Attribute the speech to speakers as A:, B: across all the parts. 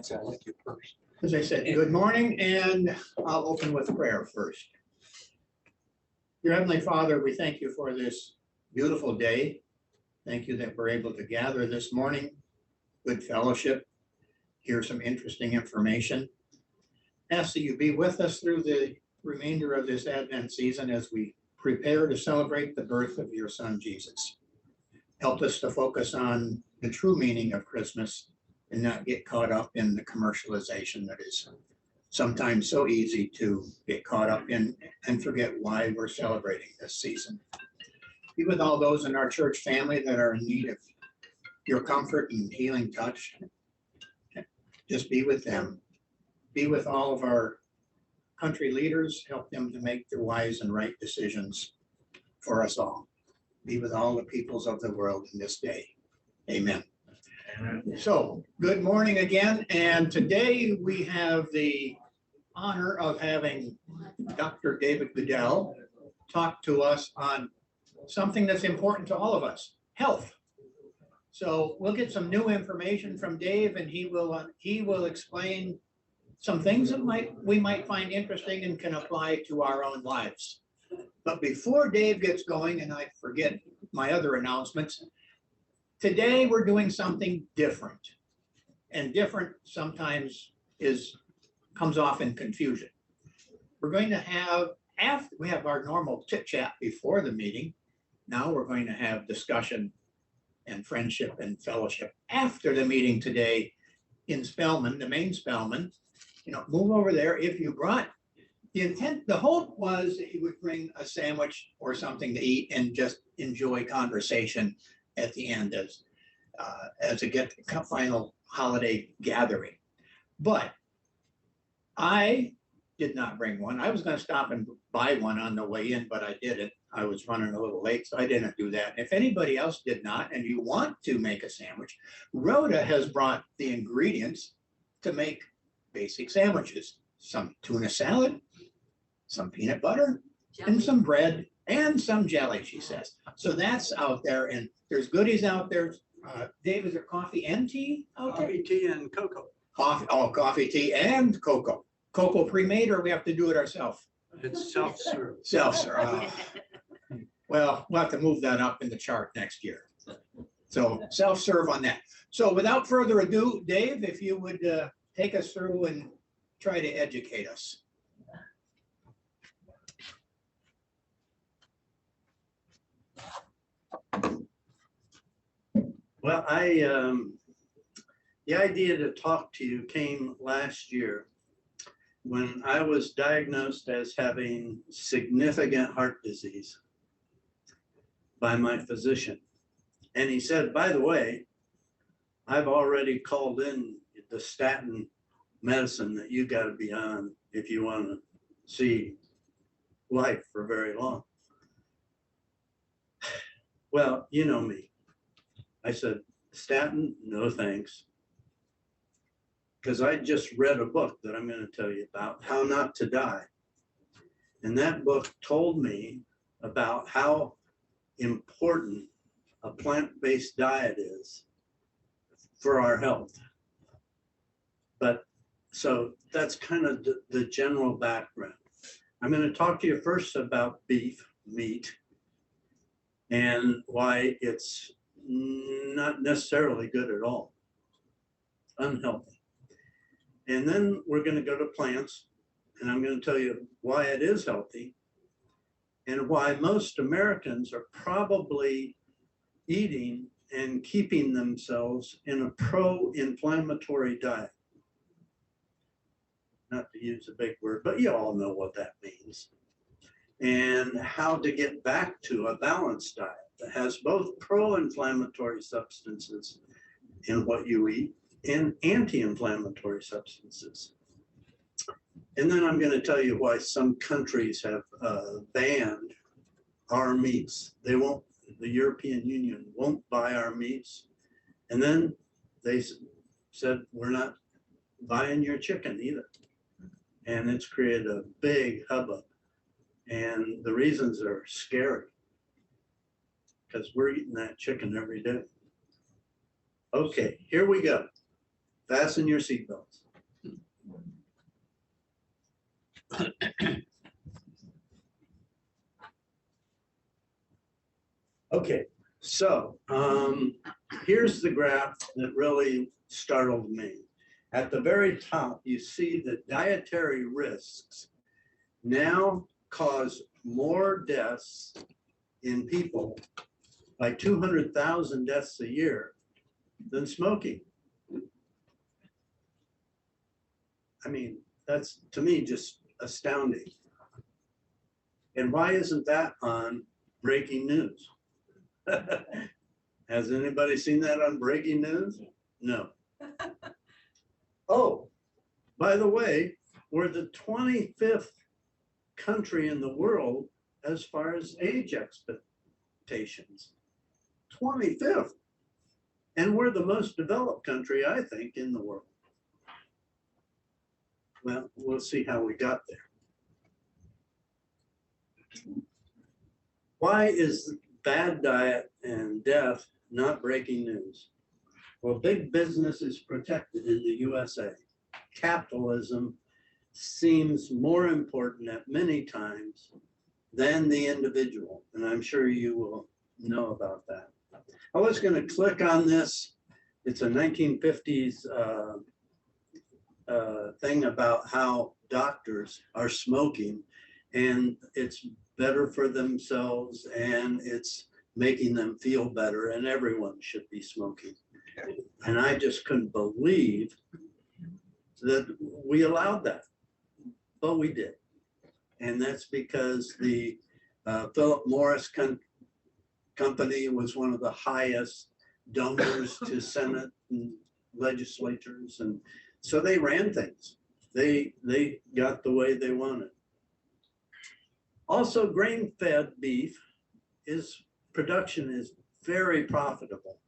A: Nancy, I'd like you first.
B: As I said, good morning, and I'll open with prayer first. Dear Heavenly Father, we thank you for this beautiful day. Thank you that we're able to gather this morning, good fellowship, hear some interesting information. Ask that you be with us through the remainder of this Advent season as we prepare to celebrate the birth of your Son, Jesus. Help us to focus on the true meaning of Christmas and not get caught up in the commercialization that is sometimes so easy to get caught up in and forget why we're celebrating this season. Be with all those in our church family that are in need of your comfort and healing touch. Just be with them. Be with all of our country leaders. Help them to make the wise and right decisions for us all. Be with all the peoples of the world in this day. Amen. So, good morning again, and today we have the honor of having Dr. David Goodell talk to us on something that's important to all of us, health. So we'll get some new information from Dave, and he will explain some things that we might find interesting and can apply to our own lives. But before Dave gets going, and I forget my other announcements, today we're doing something different, and different sometimes comes off in confusion. We're going to have, after we have our normal chit chat before the meeting, now we're going to have discussion and friendship and fellowship after the meeting today in Spellman, the main Spellman. Move over there. If you brought, the hope was that you would bring a sandwich or something to eat and just enjoy conversation at the end as a final holiday gathering. But I did not bring one. I was going to stop and buy one on the way in, but I didn't. I was running a little late, so I didn't do that. If anybody else did not, and you want to make a sandwich, Rhoda has brought the ingredients to make basic sandwiches. Some tuna salad, some peanut butter, jelly, and some bread, and some jelly, she says. So that's out there, and there's goodies out there. Dave, is there coffee and tea out there?
A: Coffee, tea, and cocoa.
B: Coffee, tea, and cocoa. Cocoa pre-made, or we have to do it ourselves?
A: It's self-serve.
B: Self-serve. Well, we'll have to move that up in the chart next year. So self-serve on that. So without further ado, Dave, if you would take us through and try to educate us.
A: Well, the idea to talk to you came last year when I was diagnosed as having significant heart disease by my physician. And he said, by the way, I've already called in the statin medicine that you got to be on if you want to see life for very long. Well, you know me. I said, statin, no thanks. Because I just read a book that I'm going to tell you about, How Not to Die. And that book told me about how important a plant-based diet is for our health. But so that's kind of the general background. I'm going to talk to you first about beef, meat, and why it's not necessarily good at all, unhealthy. And then we're going to go to plants, and I'm going to tell you why it is healthy and why most Americans are probably eating and keeping themselves in a pro-inflammatory diet. Not to use a big word, but you all know what that means. And how to get back to a balanced diet that has both pro-inflammatory substances in what you eat and anti-inflammatory substances. And then I'm going to tell you why some countries have banned our meats. They won't, the European Union won't buy our meats. And then they said, we're not buying your chicken either. And it's created a big hubbub. And the reasons are scary because we're eating that chicken every day. Okay, here we go. Fasten your seatbelts. Okay, so here's the graph that really startled me. At the very top, you see that dietary risks now cause more deaths in people by 200,000 deaths a year than smoking. I mean, that's to me just astounding. And why isn't that on breaking news? Has anybody seen that on breaking news? No. Oh, by the way, we're the 25th country in the world as far as age expectations. 25th. And we're the most developed country, I think, in the world. Well, we'll see how we got there. Why is bad diet and death not breaking news? Well, big business is protected in the USA. Capitalism seems more important at many times than the individual, and I'm sure you will know about that. I was going to click on this. It's a 1950s thing about how doctors are smoking, and it's better for themselves, and it's making them feel better, and everyone should be smoking. And I just couldn't believe that we allowed that, but we did. And that's because the Philip Morris company was one of the highest donors to Senate and legislatures, and so they ran things. They got the way they wanted. Also, grain-fed beef production is very profitable.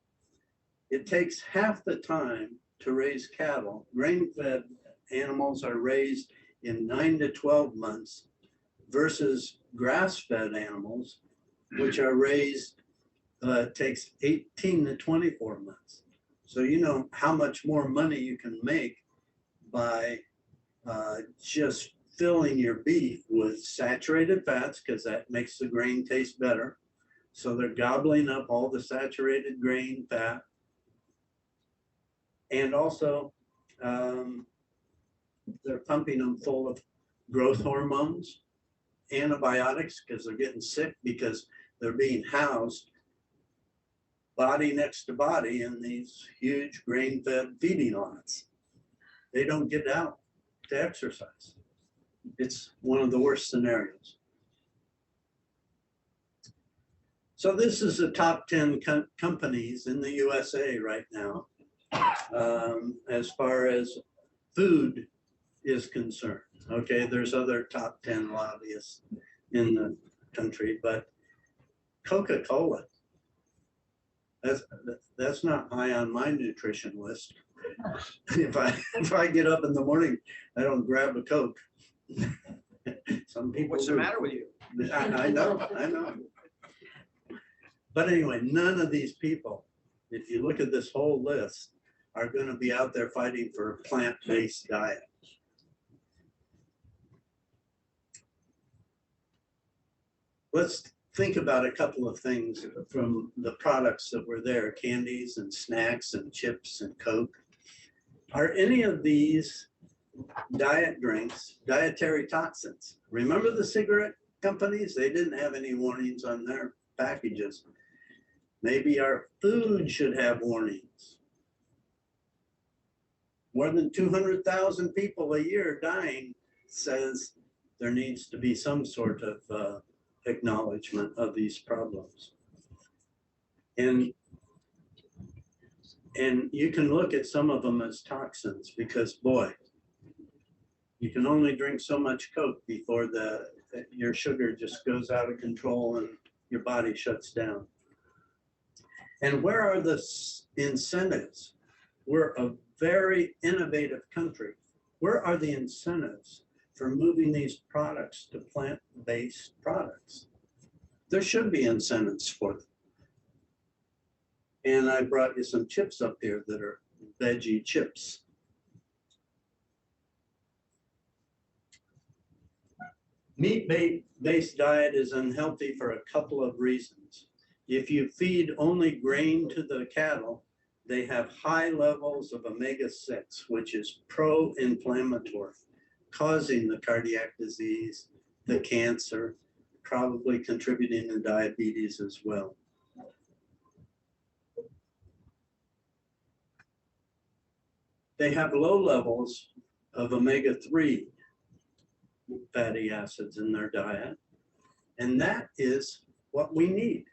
A: It takes half the time to raise cattle. Grain-fed animals are raised in 9 to 12 months versus grass-fed animals, which are raised, takes 18 to 24 months. So you know how much more money you can make by just filling your beef with saturated fats, because that makes the grain taste better. So they're gobbling up all the saturated grain fat. And also, they're pumping them full of growth hormones, antibiotics, because they're getting sick because they're being housed body next to body in these huge grain-fed feeding lots. They don't get out to exercise. It's one of the worst scenarios. So this is the top 10 companies in the USA right now, as far as food is concerned. Okay, there's other top 10 lobbyists in the country, but Coca-Cola, that's not high on my nutrition list. If I get up in the morning, I don't grab a Coke. Some people
C: What's the matter with you?
A: I know. But anyway, none of these people, if you look at this whole list, are going to be out there fighting for a plant-based diet. Let's think about a couple of things from the products that were there, candies and snacks and chips and Coke. Are any of these diet drinks dietary toxins? Remember the cigarette companies? They didn't have any warnings on their packages. Maybe our food should have warnings. More than 200,000 people a year dying says there needs to be some sort of acknowledgement of these problems. And you can look at some of them as toxins because, boy, you can only drink so much Coke before your sugar just goes out of control and your body shuts down. And where are the incentives? We're a very innovative country. Where are the incentives for moving these products to plant-based products? There should be incentives for them. And I brought you some chips up here that are veggie chips. Meat-based diet is unhealthy for a couple of reasons. If you feed only grain to the cattle, they have high levels of omega-6, which is pro-inflammatory, causing the cardiac disease, the cancer, probably contributing to diabetes as well. They have low levels of omega-3 fatty acids in their diet, and that is what we need.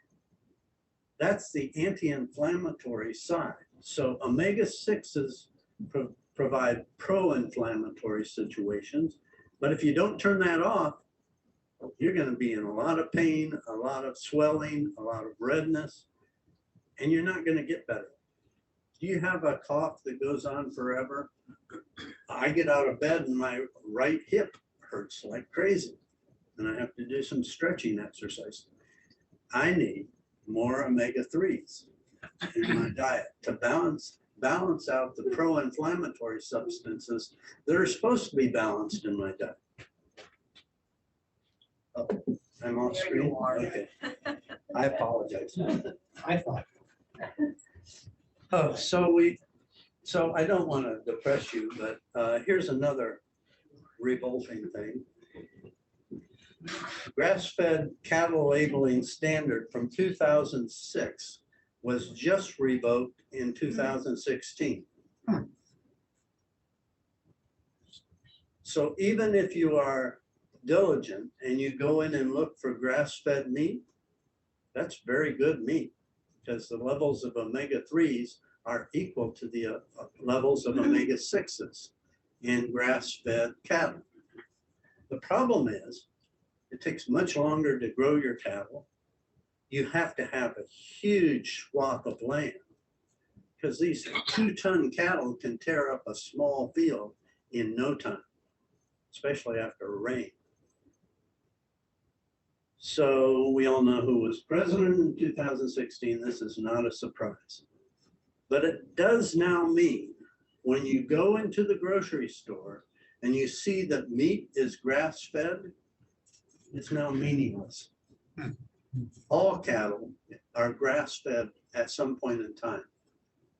A: That's the anti-inflammatory side. So omega-6s provide pro-inflammatory situations, but if you don't turn that off, you're going to be in a lot of pain, a lot of swelling, a lot of redness, and you're not going to get better. Do you have a cough that goes on forever? I get out of bed and my right hip hurts like crazy, and I have to do some stretching exercise. I need more omega-3s in my diet to balance out the pro-inflammatory substances that are supposed to be balanced in my diet. Oh, I'm off screen. Okay, I apologize.
B: I thought.
A: Oh, so I don't want to depress you, but here's another revolting thing. Grass-fed cattle labeling standard from 2006 was just revoked in 2016. So even if you are diligent and you go in and look for grass-fed meat, that's very good meat because the levels of omega-3s are equal to the levels of omega-6s in grass-fed cattle. The problem is it takes much longer to grow your cattle. You have to have a huge swath of land because these 2-ton cattle can tear up a small field in no time, especially after a rain. So we all know who was president in 2016. This is not a surprise. But it does now mean when you go into the grocery store and you see that meat is grass-fed, it's now meaningless. All cattle are grass-fed at some point in time,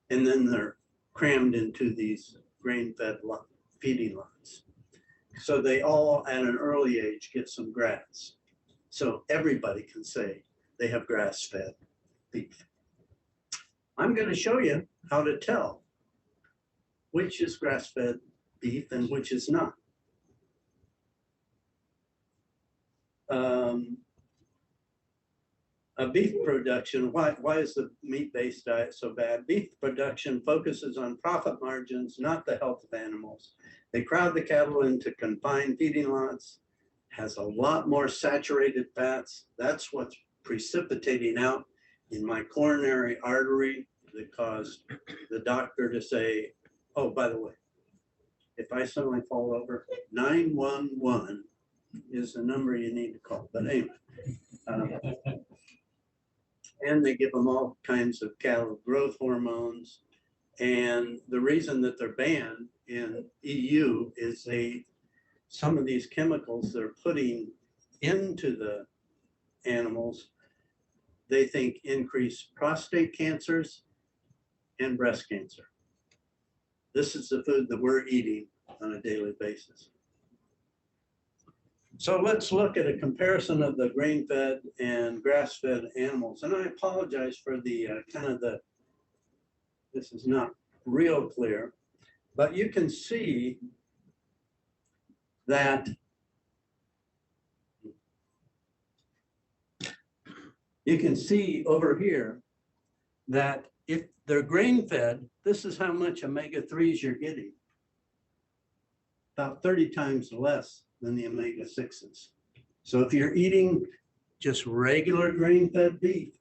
A: and then they're crammed into these grain-fed feeding lots. So they all, at an early age, get some grass. So everybody can say they have grass-fed beef. I'm going to show you how to tell which is grass-fed beef and which is not. Beef production, why is the meat-based diet so bad? Beef production focuses on profit margins, not the health of animals. They crowd the cattle into confined feeding lots, has a lot more saturated fats. That's what's precipitating out in my coronary artery that caused the doctor to say, oh, by the way, if I suddenly fall over, 911 is the number you need to call. But anyway, and they give them all kinds of cattle growth hormones. And the reason that they're banned in EU is some of these chemicals they're putting into the animals, they think increase prostate cancers and breast cancer. This is the food that we're eating on a daily basis. So let's look at a comparison of the grain-fed and grass-fed animals. And I apologize for the this is not real clear, but you can see that over here that if they're grain-fed, this is how much omega-3s you're getting. About 30 times less than the omega-6s. So if you're eating just regular grain-fed beef,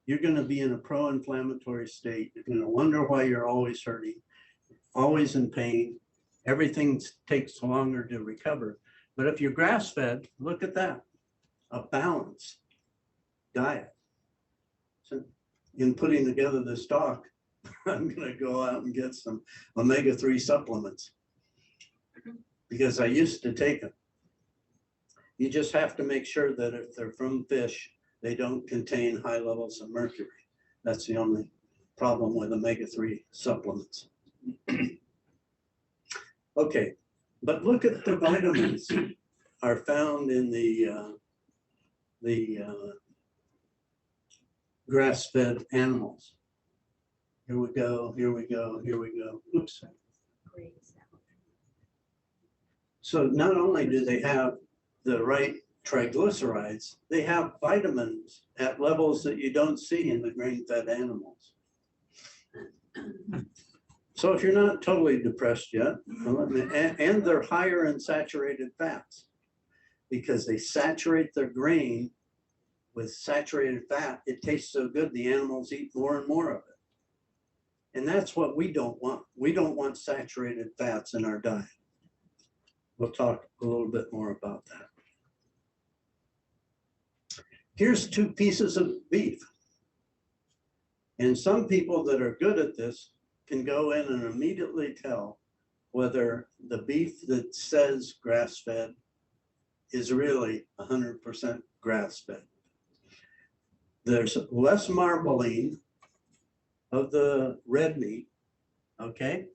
A: you're going to be in a pro-inflammatory state. You're going to wonder why you're always hurting, always in pain. Everything takes longer to recover. But if you're grass-fed, look at that, a balanced diet. So in putting together this talk, I'm going to go out and get some omega-3 supplements because I used to take them. You just have to make sure that if they're from fish, they don't contain high levels of mercury. That's the only problem with omega-3 supplements. Okay, but look at the vitamins are found in the grass-fed animals. Here we go, here we go, here we go. Oops. So not only do they have the right triglycerides, they have vitamins at levels that you don't see in the grain-fed animals. So if you're not totally depressed yet, and they're higher in saturated fats because they saturate their grain with saturated fat, it tastes so good, the animals eat more and more of it. And that's what we don't want. We don't want saturated fats in our diet. We'll talk a little bit more about that. Here's 2 pieces of beef. And some people that are good at this can go in and immediately tell whether the beef that says grass-fed is really 100% grass-fed. There's less marbling of the red meat, okay?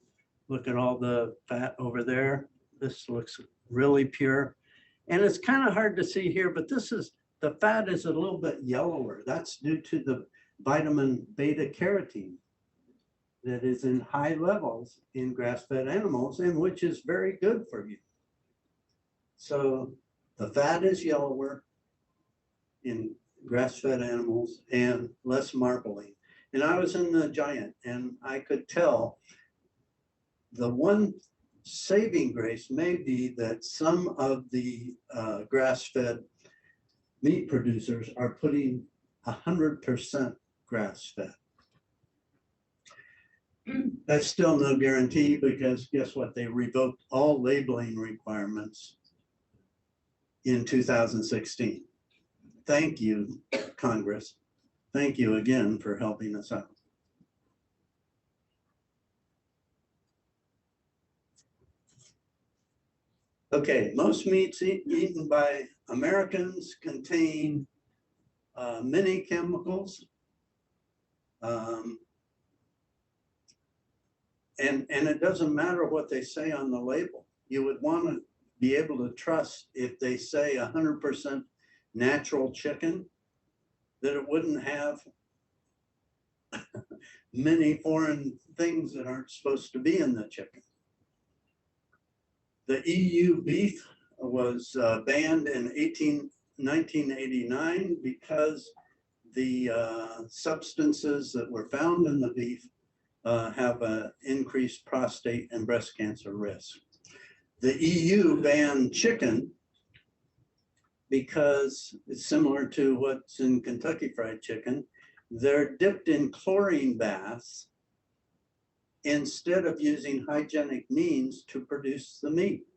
A: Look at all the fat over there. This looks really pure. And it's kind of hard to see here, but the fat is a little bit yellower. That's due to the vitamin beta carotene that is in high levels in grass-fed animals and which is very good for you. So the fat is yellower in grass-fed animals and less marbling. And I was in the Giant and I could tell the one saving grace may be that some of the grass-fed meat producers are putting 100% grass-fed. That's still no guarantee because guess what? They revoked all labeling requirements in 2016. Thank you, Congress. Thank you again for helping us out. Okay, most meats eaten by Americans contain many chemicals. And it doesn't matter what they say on the label. You would want to be able to trust if they say 100% natural chicken, that it wouldn't have many foreign things that aren't supposed to be in the chicken. The EU beef was banned in 1989 because the substances that were found in the beef have an increased prostate and breast cancer risk. The EU banned chicken because it's similar to what's in Kentucky Fried Chicken. They're dipped in chlorine baths instead of using hygienic means to produce the meat.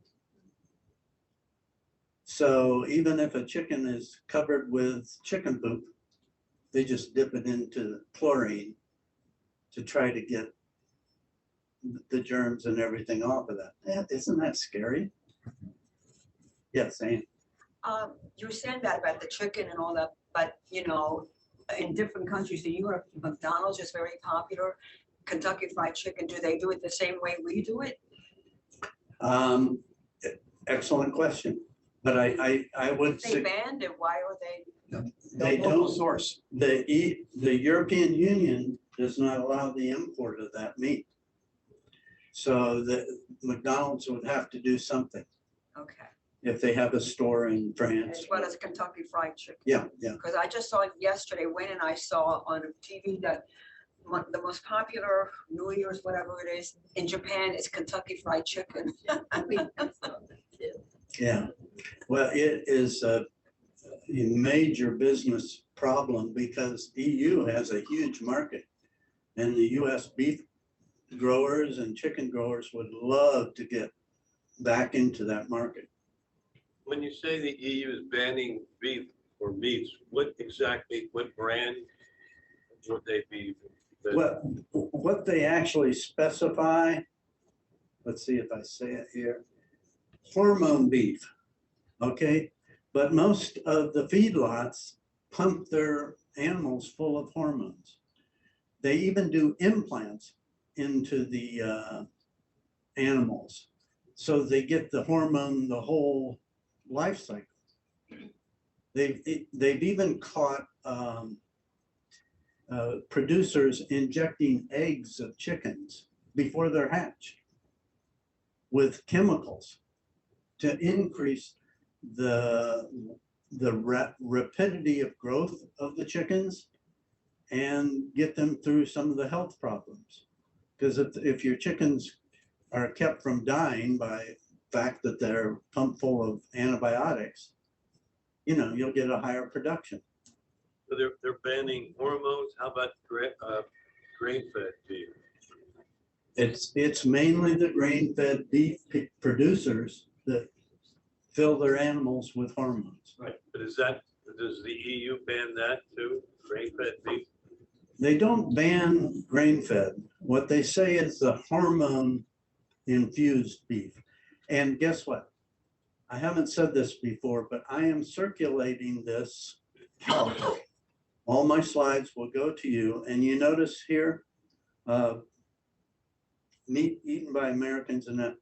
A: So even if a chicken is covered with chicken poop, they just dip it into chlorine to try to get the germs and everything off of that. Yeah, isn't that scary? Yes, Anne.
C: You were saying that about the chicken and all that, but you know, in different countries, in Europe, McDonald's is very popular. Kentucky Fried Chicken, do they do it the same way we do it?
A: Excellent question. But I would
C: say they banned it. Why are they?
A: They don't source. The European Union does not allow the import of that meat. So the McDonald's would have to do something. Okay. If they have a store in France. As well as Kentucky Fried Chicken. Yeah, yeah. Because I just saw it yesterday, went and I saw on TV that the most popular New Year's, whatever it is, in Japan is Kentucky Fried Chicken. Yeah. Well, it is a major business problem because EU has a huge market and the US beef growers and chicken growers would love to get back into that market.
D: When you say the EU is banning beef or meats, what brand would they be?
A: What they actually specify, let's see if I say it here, hormone beef, okay? But most of the feedlots pump their animals full of hormones. They even do implants into the animals. So they get the hormone the whole life cycle. They've even caught producers injecting eggs of chickens before they're hatched with chemicals to increase the rapidity of growth of the chickens and get them through some of the health problems. Because if your chickens are kept from dying by the fact that they're pumped full of antibiotics, you know, you'll get a higher production.
D: So they're banning hormones. How about grain-fed beef?
A: It's mainly the grain-fed beef producers that fill their animals with hormones.
D: Right. But does the EU ban that too? Grain-fed beef?
A: They don't ban grain-fed. What they say is the hormone-infused beef. And guess what? I haven't said this before, but I am circulating this. All my slides will go to you. And you notice here, meat eaten by Americans, and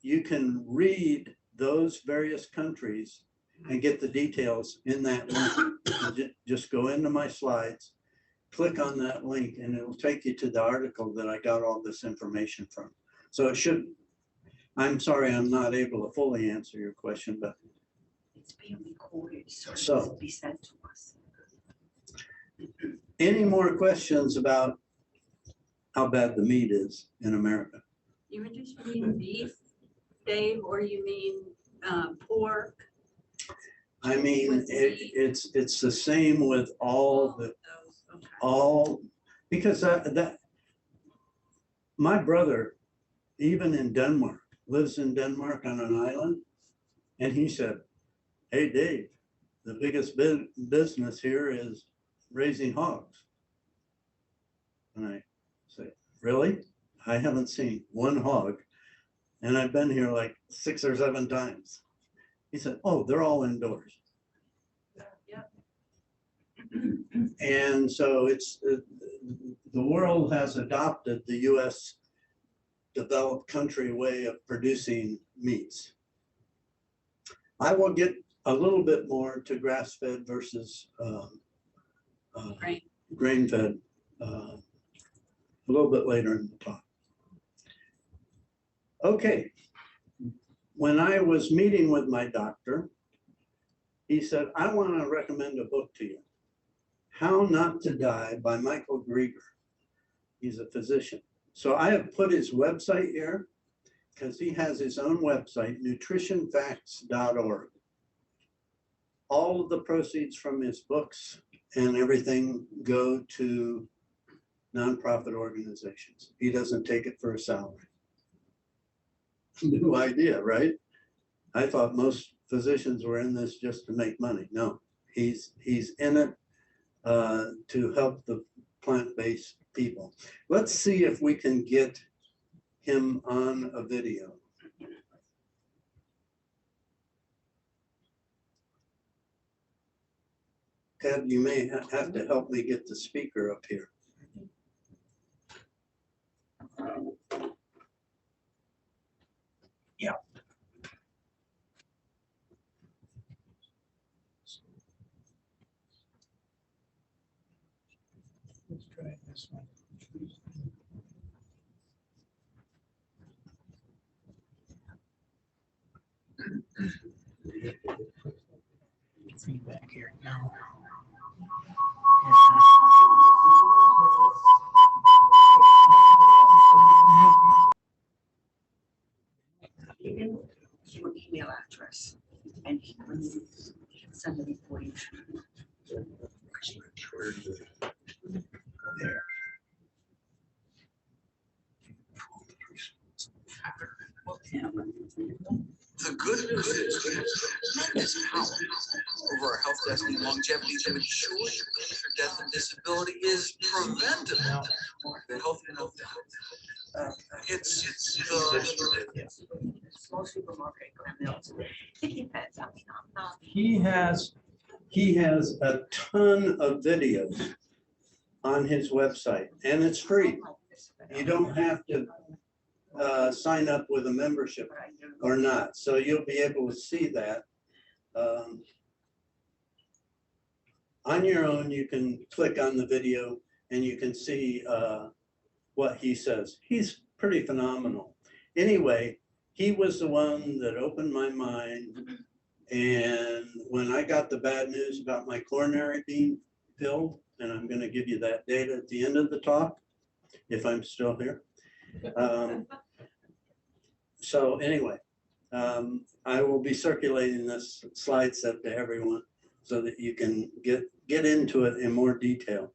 A: you can read those various countries and get the details in that link. Just go into my slides, click on that link, and it'll take you to the article that I got all this information from. So it should, I'm sorry, I'm not able to fully answer your question, but.
C: It's being recorded, so it
A: So-
C: needs to be sent to us.
A: Any more questions about how bad the meat is in America?
E: You were just mean beef, Dave, or you mean pork?
A: I mean,
E: With meat.
A: it's the same with all the,
E: Those, okay.
A: all, because my brother, even in Denmark, lives in Denmark on an island. And he said, hey, Dave, the biggest business here is raising hogs. And I say, really? I haven't seen one hog. And I've been here like 6 or 7 times. He said, oh, they're all indoors.
E: Yep.
A: And so it's, the world has adopted the US developed country way of producing meats. I will get a little bit more to grass-fed versus
E: Right.
A: grain-fed a little bit later in the talk. Okay. When I was meeting with my doctor, he said, I want to recommend a book to you, How Not to Die by Michael Greger. He's a physician. So I have put his website here because he has his own website, nutritionfacts.org. All of the proceeds from his books and everything go to nonprofit organizations. He doesn't take it for a salary. New idea, right? I thought most physicians were in this just to make money. No, he's in it to help the plant-based people. Let's see if we can get him on a video. Ted, you may have to help me get the speaker up here. Yeah.
B: Let's try this one. Feedback here. No.
C: Your email address and he can send it for you.
B: There.
F: The good news is tremendous power over our health, destiny, and longevity to ensure your death and disability is preventable. The health and health. It's the
C: Most supermarket mills. It depends. I mean,
A: he has a ton of videos on his website, and it's free. You don't have to sign up with a membership or not, so you'll be able to see that. On your own, you can click on the video and you can see what he says. He's pretty phenomenal. Anyway, he was the one that opened my mind. And when I got the bad news about my coronary being filled, and I'm going to give you that data at the end of the talk, if I'm still here. So anyway, I will be circulating this slide set to everyone so that you can get into it in more detail.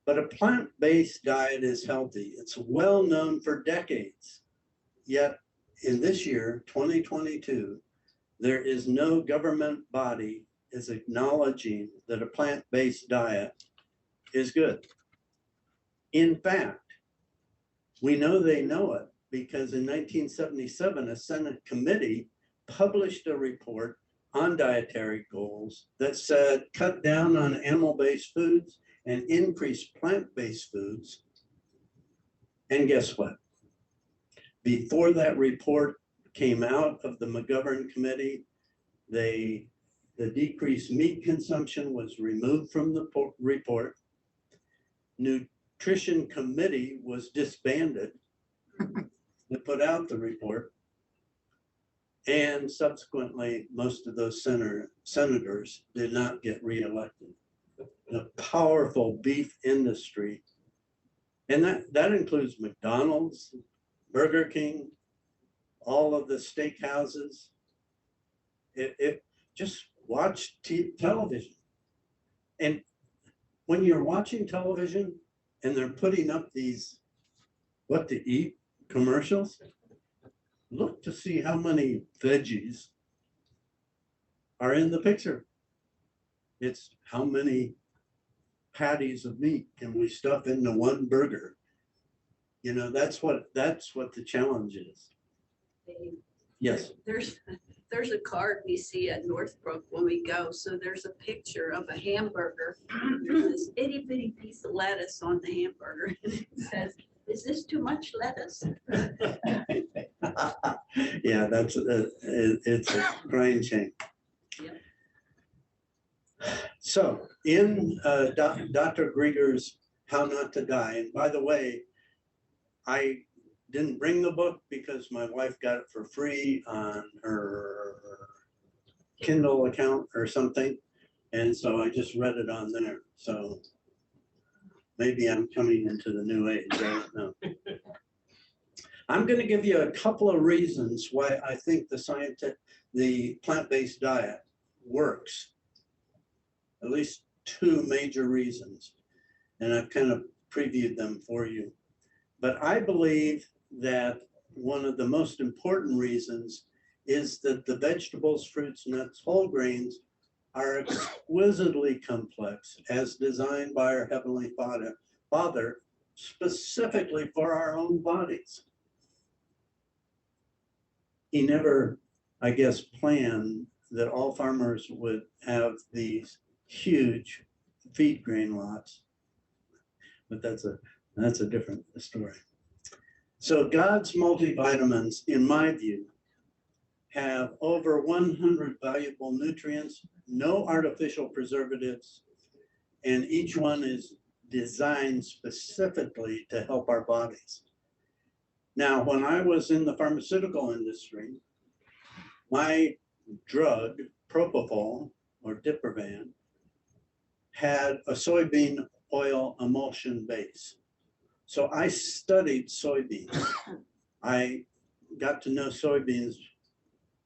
A: But a plant-based diet is healthy. It's well known for decades. Yet in this year, 2022, there is no government body is acknowledging that a plant-based diet is good. In fact, we know they know it because in 1977, a Senate committee published a report on dietary goals that said cut down on animal-based foods and increase plant-based foods. And guess what? Before that report came out of the McGovern committee, the decreased meat consumption was removed from the report. Nutrition committee was disbanded to put out the report. And subsequently, most of those senators did not get reelected. The powerful beef industry, and that includes McDonald's, Burger King, all of the steakhouses. Just watch television. And when you're watching television and they're putting up these what to eat commercials, look to see how many veggies are in the picture. It's how many patties of meat can we stuff into one burger? You know, that's what the challenge is. Yes.
E: There's a card we see at Northbrook when we go. So there's a picture of a hamburger. There's this itty bitty piece of lettuce on the hamburger. And it says, "Is this too much lettuce?"
A: Yeah, it's a crying shame.
E: Yep.
A: So in Dr. Grieger's How Not to Die, and by the way, I didn't bring the book because my wife got it for free on her Kindle account or something. And so I just read it on there. So maybe I'm coming into the new age, I don't know. I'm going to give you a couple of reasons why I think the plant-based diet works. At least two major reasons. And I've kind of previewed them for you. But I believe that one of the most important reasons is that the vegetables, fruits, nuts, whole grains are exquisitely complex as designed by our Heavenly Father, specifically for our own bodies. He never, I guess, planned that all farmers would have these huge feed grain lots, but that's a different story. So God's multivitamins, in my view, have over 100 valuable nutrients, no artificial preservatives, and each one is designed specifically to help our bodies. Now, when I was in the pharmaceutical industry, my drug, propofol or Diprivan, had a soybean oil emulsion base. So I studied soybeans. I got to know soybeans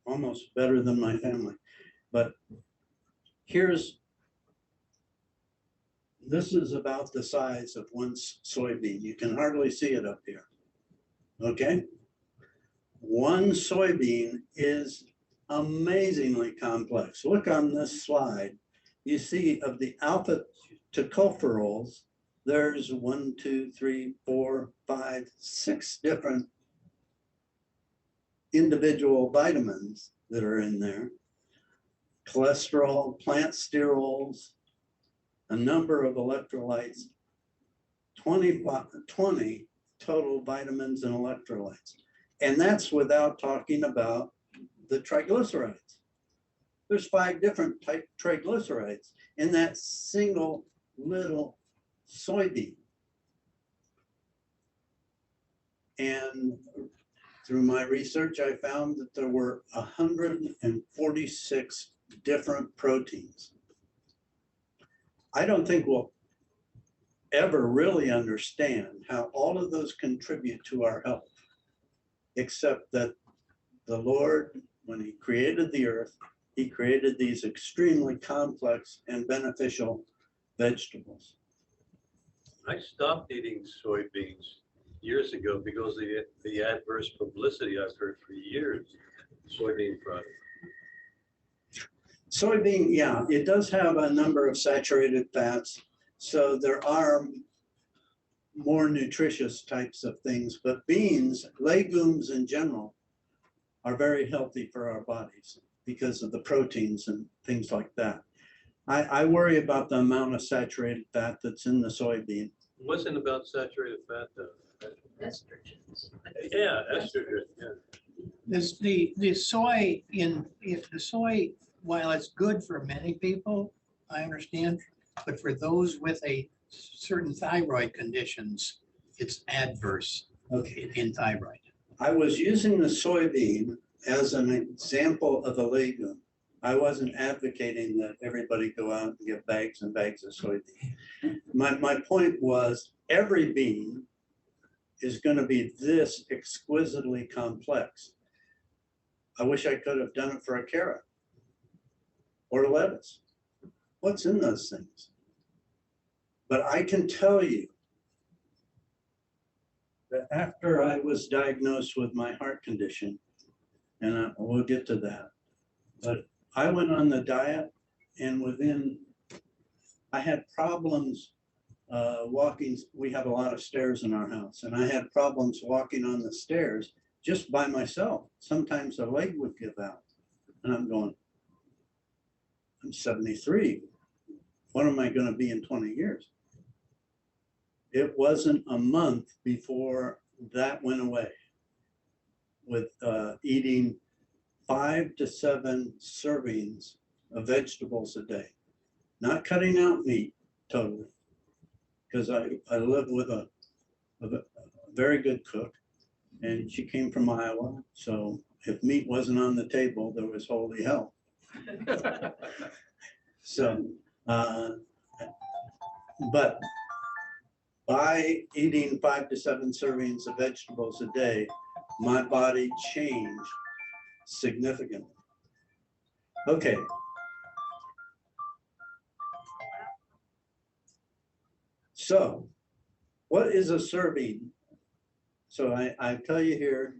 A: almost better than my family. But this is about the size of one soybean. You can hardly see it up here. Okay? One soybean is amazingly complex. Look on this slide. You see of the alpha tocopherols, there's 1, 2, 3, 4, 5, 6 different individual vitamins that are in there. cholesterol, plant sterols, a number of electrolytes, 20 total vitamins and electrolytes. And that's without talking about the triglycerides. There's 5 different type triglycerides in that single little soybean. And through my research, I found that there were 146 different proteins. I don't think we'll ever really understand how all of those contribute to our health, except that the Lord, when he created the earth, he created these extremely complex and beneficial vegetables.
D: I stopped eating soybeans years ago because of the adverse publicity I've heard for years, soybean product.
A: Soybean, yeah, it does have a number of saturated fats. So there are more nutritious types of things, but beans, legumes in general, are very healthy for our bodies because of the proteins and things like that. I worry about the amount of saturated fat that's in the soybean.
D: It wasn't about saturated fat though.
E: Estrogens.
D: Yeah, estrogen, yeah.
B: This, the soy if the soy, while it's good for many people, I understand, but for those with a certain thyroid conditions, it's adverse in thyroid.
A: I was using the soybean as an example of a legume. I wasn't advocating that everybody go out and get bags and bags of soybean. My point was every bean is going to be this exquisitely complex. I wish I could have done it for a carrot or a lettuce. What's in those things? But I can tell you that after I was diagnosed with my heart condition, and we'll get to that, but I went on the diet, and I had problems walking. We have a lot of stairs in our house, and I had problems walking on the stairs just by myself. Sometimes a leg would give out, and I'm going, I'm 73. What am I going to be in 20 years? It wasn't a month before that went away with eating 5 to 7 servings of vegetables a day, not cutting out meat totally, because I live with a very good cook, and she came from Iowa. So if meat wasn't on the table, there was holy hell. So, but by eating 5 to 7 servings of vegetables a day, my body changed significantly. Okay. So what is a serving? So I tell you here,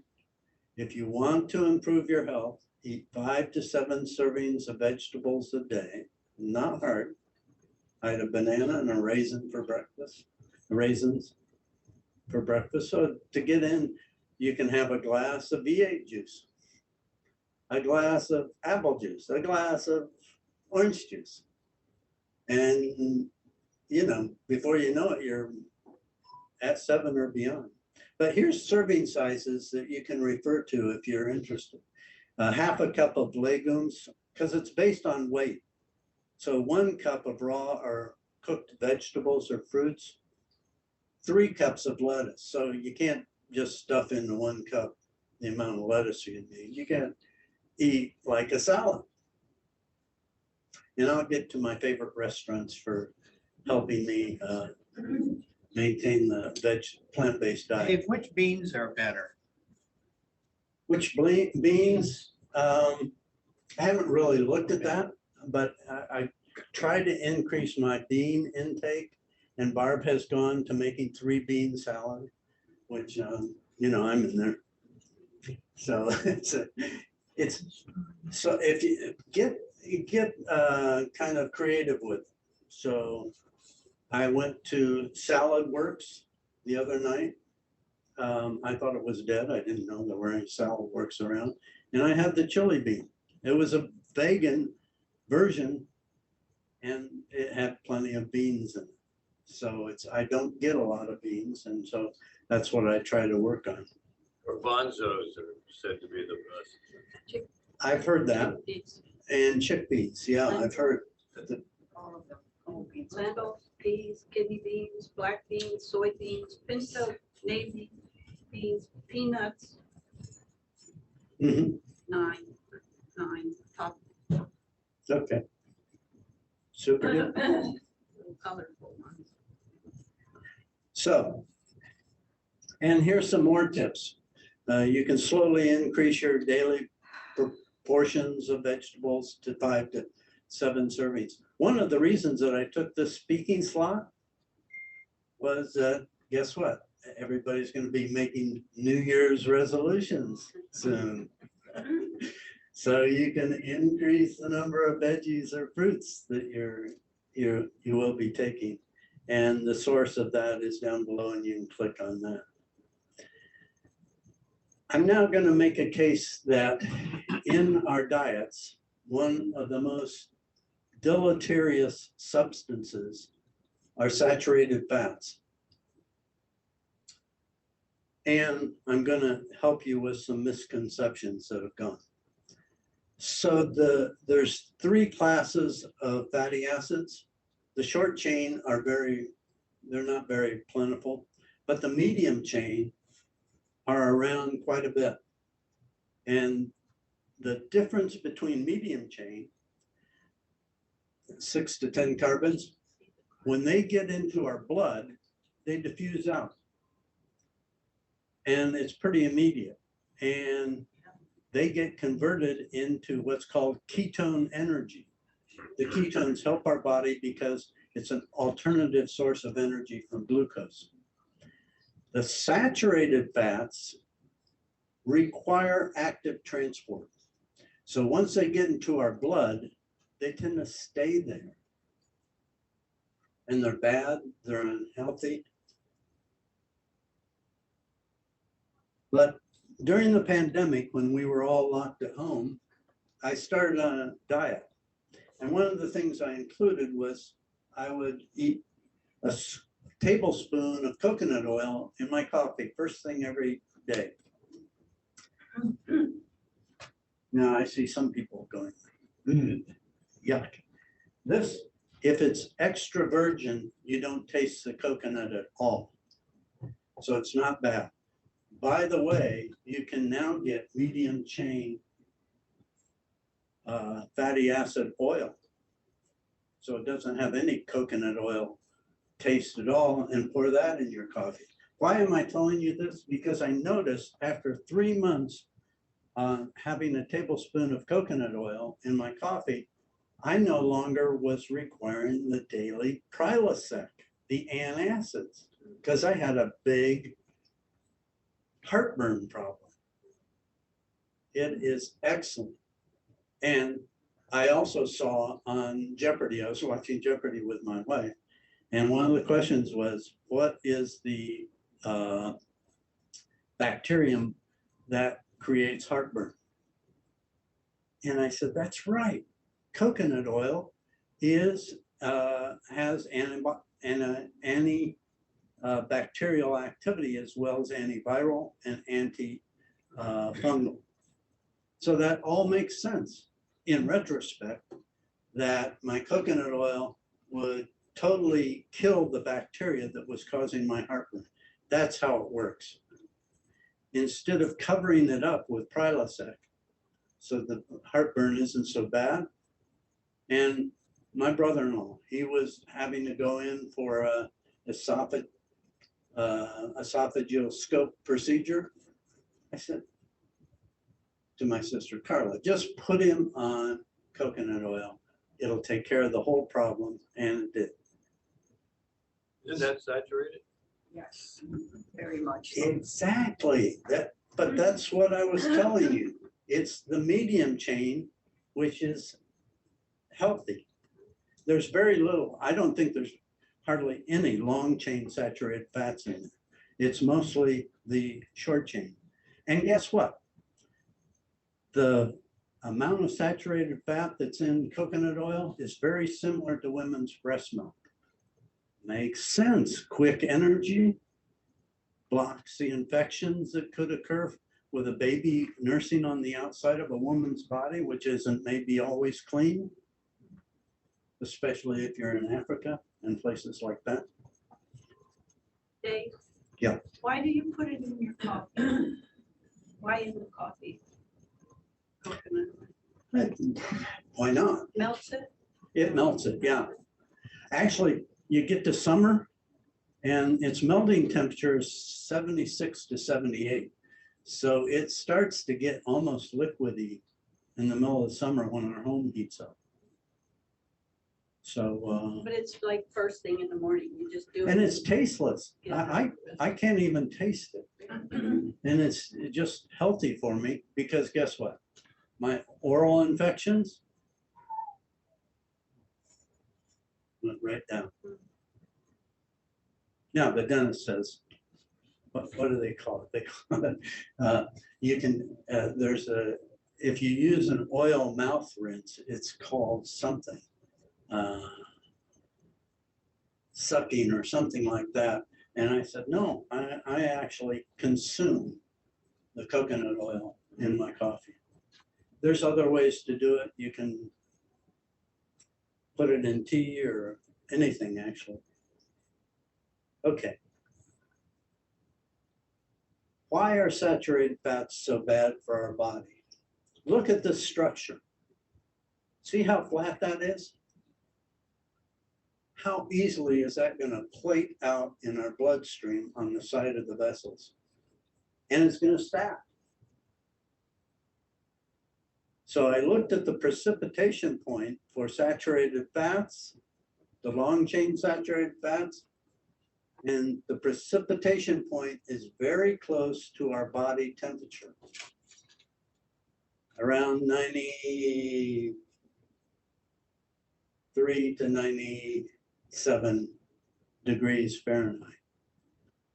A: if you want to improve your health, eat 5 to 7 servings of vegetables a day, not hard. I had a banana and a raisin for breakfast, raisins for breakfast. So to get in, you can have a glass of V8 juice, a glass of apple juice, a glass of orange juice. And, you know, before you know it, you're at 7 or beyond. But here's serving sizes that you can refer to if you're interested. Half a cup of legumes, because it's based on weight. So 1 cup of raw or cooked vegetables or fruits, 3 cups of lettuce. So you can't just stuff into 1 cup the amount of lettuce you need. You can eat like a salad. And I'll get to my favorite restaurants for helping me maintain the plant-based diet.
B: Dave, which beans are better?
A: Which beans? I haven't really looked at that, but I tried to increase my bean intake, and Barb has gone to making 3 bean salad, which, you know, I'm in there. So it's so if you get kind of creative with it. So I went to Salad Works the other night. I thought it was dead. I didn't know there were any Salad Works around. And I had the chili bean. It was a vegan version, and it had plenty of beans in it. So I don't get a lot of beans, and so that's what I try to work on.
D: Garbanzos are said to be the best.
A: I've heard that,
E: It's
A: and chickpeas, yeah, I've heard.
C: All of them. Oh, beans.
E: lentils, peas, kidney beans, black beans, soybeans, pinto, navy beans, peanuts,
A: Mhm,
E: 9 top.
A: okay. Super good.
E: Colorful ones.
A: So, and here's some more tips. You can slowly increase your daily portions of vegetables to 5 to 7 servings. One of the reasons that I took this speaking slot was, guess what? Everybody's going to be making New Year's resolutions soon. So you can increase the number of veggies or fruits that you will be taking. And the source of that is down below, and you can click on that. I'm now going to make a case that in our diets, one of the most deleterious substances are saturated fats. And I'm going to help you with some misconceptions that have gone. So there's 3 classes of fatty acids. The short chain are they're not very plentiful, but the medium chain are around quite a bit. And the difference between medium chain, 6 to 10 carbons, when they get into our blood, they diffuse out. And it's pretty immediate. And they get converted into what's called ketone energy. The ketones help our body because it's an alternative source of energy from glucose. The saturated fats require active transport. So once they get into our blood, they tend to stay there. And they're bad, they're unhealthy. But during the pandemic, when we were all locked at home, I started on a diet. And one of the things I included was I would eat a tablespoon of coconut oil in my coffee first thing every day. Now I see some people going, yuck. This, if it's extra virgin, you don't taste the coconut at all. So it's not bad. By the way, you can now get medium chain fatty acid oil. So it doesn't have any coconut oil taste at all, and pour that in your coffee. Why am I telling you this? Because I noticed after 3 months having a tablespoon of coconut oil in my coffee, I no longer was requiring the daily Prilosec, the antacids, because I had a big heartburn problem. It is excellent. And I also saw on Jeopardy, I was watching Jeopardy with my wife, and one of the questions was, what is the bacterium that creates heartburn? And I said, that's right. Coconut oil has antibacterial activity as well as antiviral and antifungal. So that all makes sense in retrospect, that my coconut oil would totally kill the bacteria that was causing my heartburn. That's how it works. Instead of covering it up with Prilosec, so the heartburn isn't so bad. And my brother-in-law, he was having to go in for a esophageal scope procedure. I said to my sister Carla, just put him on coconut oil. It'll take care of the whole problem, and it did.
D: Isn't that saturated?
C: Yes, very much. So.
A: Exactly. But that's what I was telling you. It's the medium chain, which is healthy. There's very little. I don't think there's hardly any long chain saturated fats in it. It's mostly the short chain. And guess what? The amount of saturated fat that's in coconut oil is very similar to women's breast milk. Makes sense. Quick energy, blocks the infections that could occur with a baby nursing on the outside of a woman's body, which isn't maybe always clean, especially if you're in Africa and places like that.
E: Dave?
A: Yeah.
E: Why do you put it in your coffee? Why in the coffee? Coconut oil.
A: Why not?
E: Melts it?
A: It melts it, yeah. Actually, you get to summer and its melting temperature is 76 to 78. So it starts to get almost liquidy in the middle of the summer when our home heats up. So,
E: But it's like first thing in the morning, you just do it.
A: and it's tasteless.
E: Yeah.
A: I can't even taste it. And it's just healthy for me because guess what? My oral infections went right down. Now, the dentist says, what do they call it? They call it, you can, if you use an oil mouth rinse, it's called something. Sucking or something like that. And I said, no, I actually consume the coconut oil in my coffee. There's other ways to do it. You can put it in tea or anything actually. Okay. Why are saturated fats so bad for our body? Look at the structure. See how flat that is? How easily is that going to plate out in our bloodstream on the side of the vessels? And it's going to stack. So I looked at the precipitation point for saturated fats, the long chain saturated fats, and the precipitation point is very close to our body temperature, around 93 to 97 degrees Fahrenheit.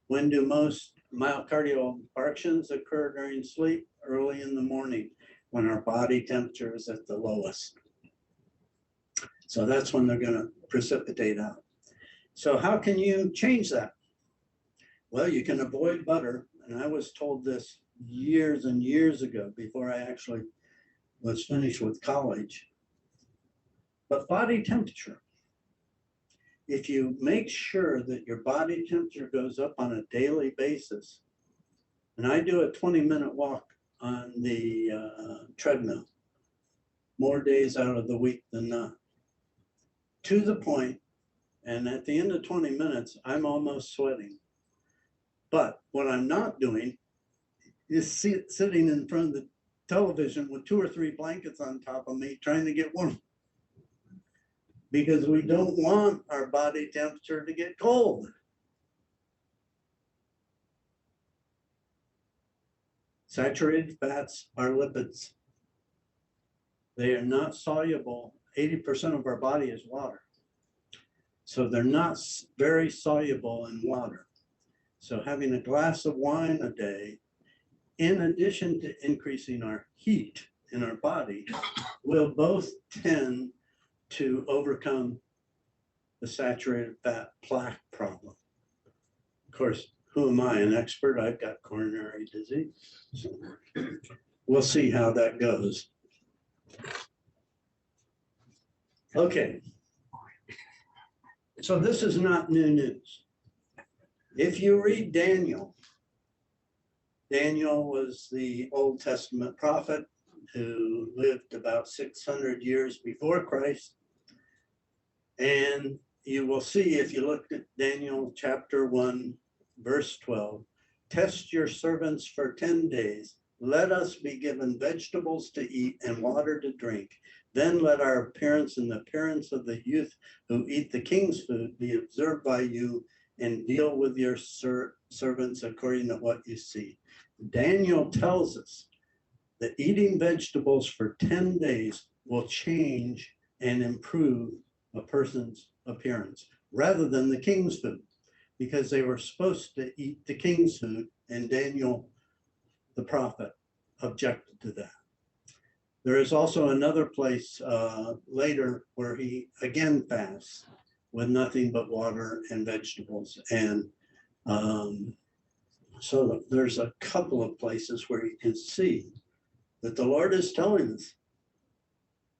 A: When do most myocardial infarctions occur during sleep? Early in the morning, when our body temperature is at the lowest. So that's when they're going to precipitate out. So how can you change that? Well, you can avoid butter. And I was told this years and years ago before I actually was finished with college. But body temperature. If you make sure that your body temperature goes up on a daily basis, and I do a 20-minute walk on the treadmill, more days out of the week than not, to the point, and at the end of 20 minutes, I'm almost sweating. But what I'm not doing is sitting in front of the television with 2 or 3 blankets on top of me trying to get warm. Because we don't want our body temperature to get cold. Saturated fats are lipids. They are not soluble. 80% of our body is water. So they're not very soluble in water. So having a glass of wine a day, in addition to increasing our heat in our body, will both tend to overcome the saturated fat plaque problem. Of course, who am I, an expert? I've got coronary disease. So we'll see how that goes. Okay. So this is not new news. If you read Daniel, Daniel was the Old Testament prophet who lived about 600 years before Christ. And you will see if you look at Daniel chapter 1, verse 12, test your servants for 10 days. Let us be given vegetables to eat and water to drink. Then let our appearance and the appearance of the youth who eat the king's food be observed by you, and deal with your servants according to what you see. Daniel tells us that eating vegetables for 10 days will change and improve a person's appearance rather than the king's food, because they were supposed to eat the king's food, and Daniel, the prophet, objected to that. There is also another place later where he again fasts with nothing but water and vegetables. And so there's a couple of places where you can see that the Lord is telling us,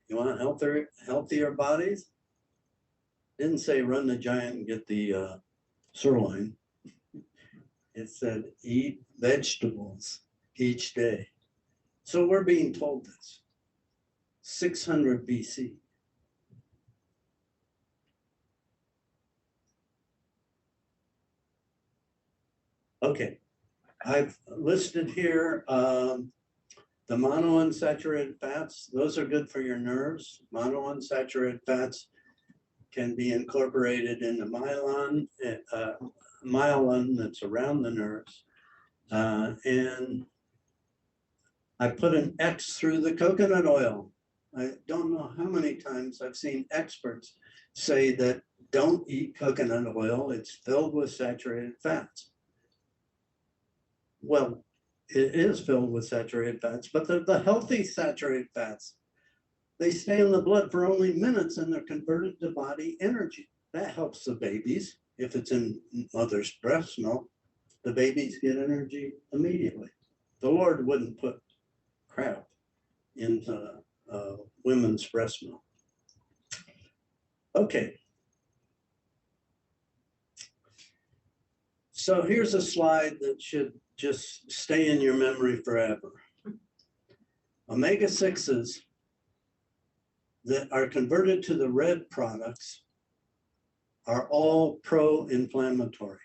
A: you want healthier bodies? Didn't say run the giant and get the sirloin. It said eat vegetables each day. So we're being told this. 600 BC. Okay, I've listed here the monounsaturated fats. Those are good for your nerves. Monounsaturated fats can be incorporated into myelin that's around the nerves. And I put an X through the coconut oil. I don't know how many times I've seen experts say that don't eat coconut oil. It's filled with saturated fats. Well, it is filled with saturated fats, but the healthy saturated fats, they stay in the blood for only minutes and they're converted to body energy. That helps the babies. If it's in mother's breast milk, the babies get energy immediately. The Lord wouldn't put crap into women's breast milk. Okay. So here's a slide that should just stay in your memory forever. Omega-6s that are converted to the red products are all pro-inflammatory.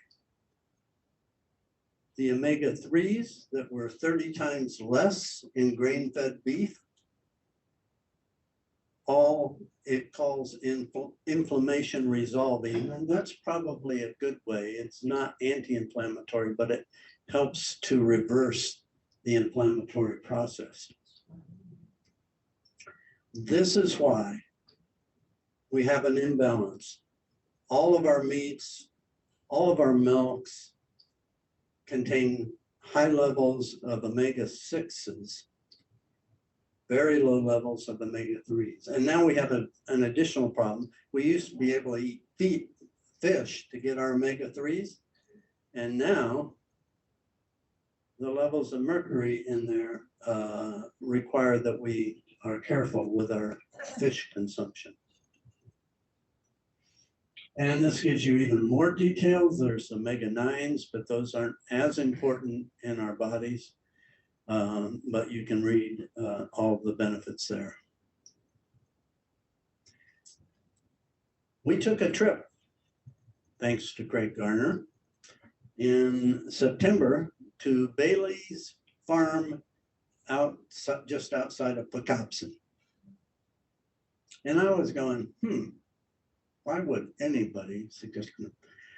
A: The omega-3s that were 30 times less in grain-fed beef, all it calls inflammation resolving, and that's probably a good way. It's not anti-inflammatory, but it helps to reverse the inflammatory process. This is why we have an imbalance. All of our meats, all of our milks contain high levels of omega-6s, very low levels of omega-3s. And now we have an additional problem. We used to be able to eat fish to get our omega-3s. And now the levels of mercury in there require that we are careful with our fish consumption. And this gives you even more details. There's omega-9s, but those aren't as important in our bodies. But you can read all the benefits there. We took a trip, thanks to Craig Garner, in September to Bailey's Farm just outside of Pocopson. And I was going, why would anybody suggest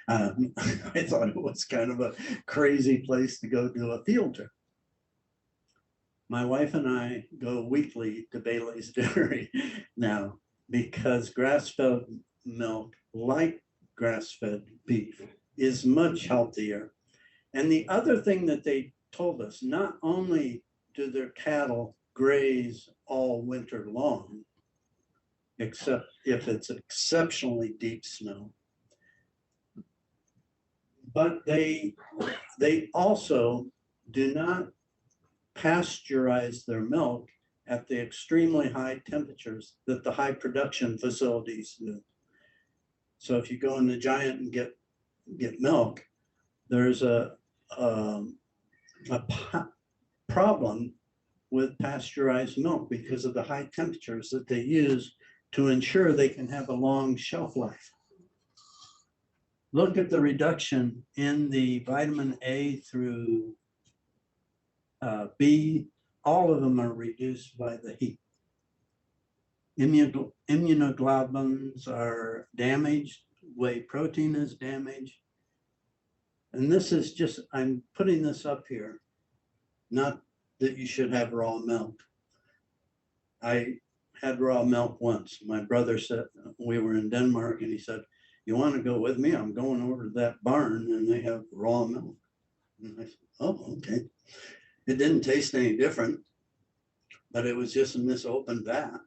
A: I thought it was kind of a crazy place to go do a field trip. My wife and I go weekly to Bailey's Dairy now because grass-fed milk, like grass-fed beef, is much healthier. And the other thing that they told us, not only do their cattle graze all winter long, except if it's exceptionally deep snow, but they also do not pasteurize their milk at the extremely high temperatures that the high production facilities do. So if you go in the Giant and get milk, there's a problem with pasteurized milk because of the high temperatures that they use to ensure they can have a long shelf life. Look at the reduction in the vitamin A through B. All of them are reduced by the heat. Immunoglobulins are damaged, whey protein is damaged. And this is just, I'm putting this up here, not that you should have raw milk. I had raw milk once. My brother said, we were in Denmark, and he said, you want to go with me? I'm going over to that barn and they have raw milk. And I said, oh, okay. It didn't taste any different. but it was just in this open vat.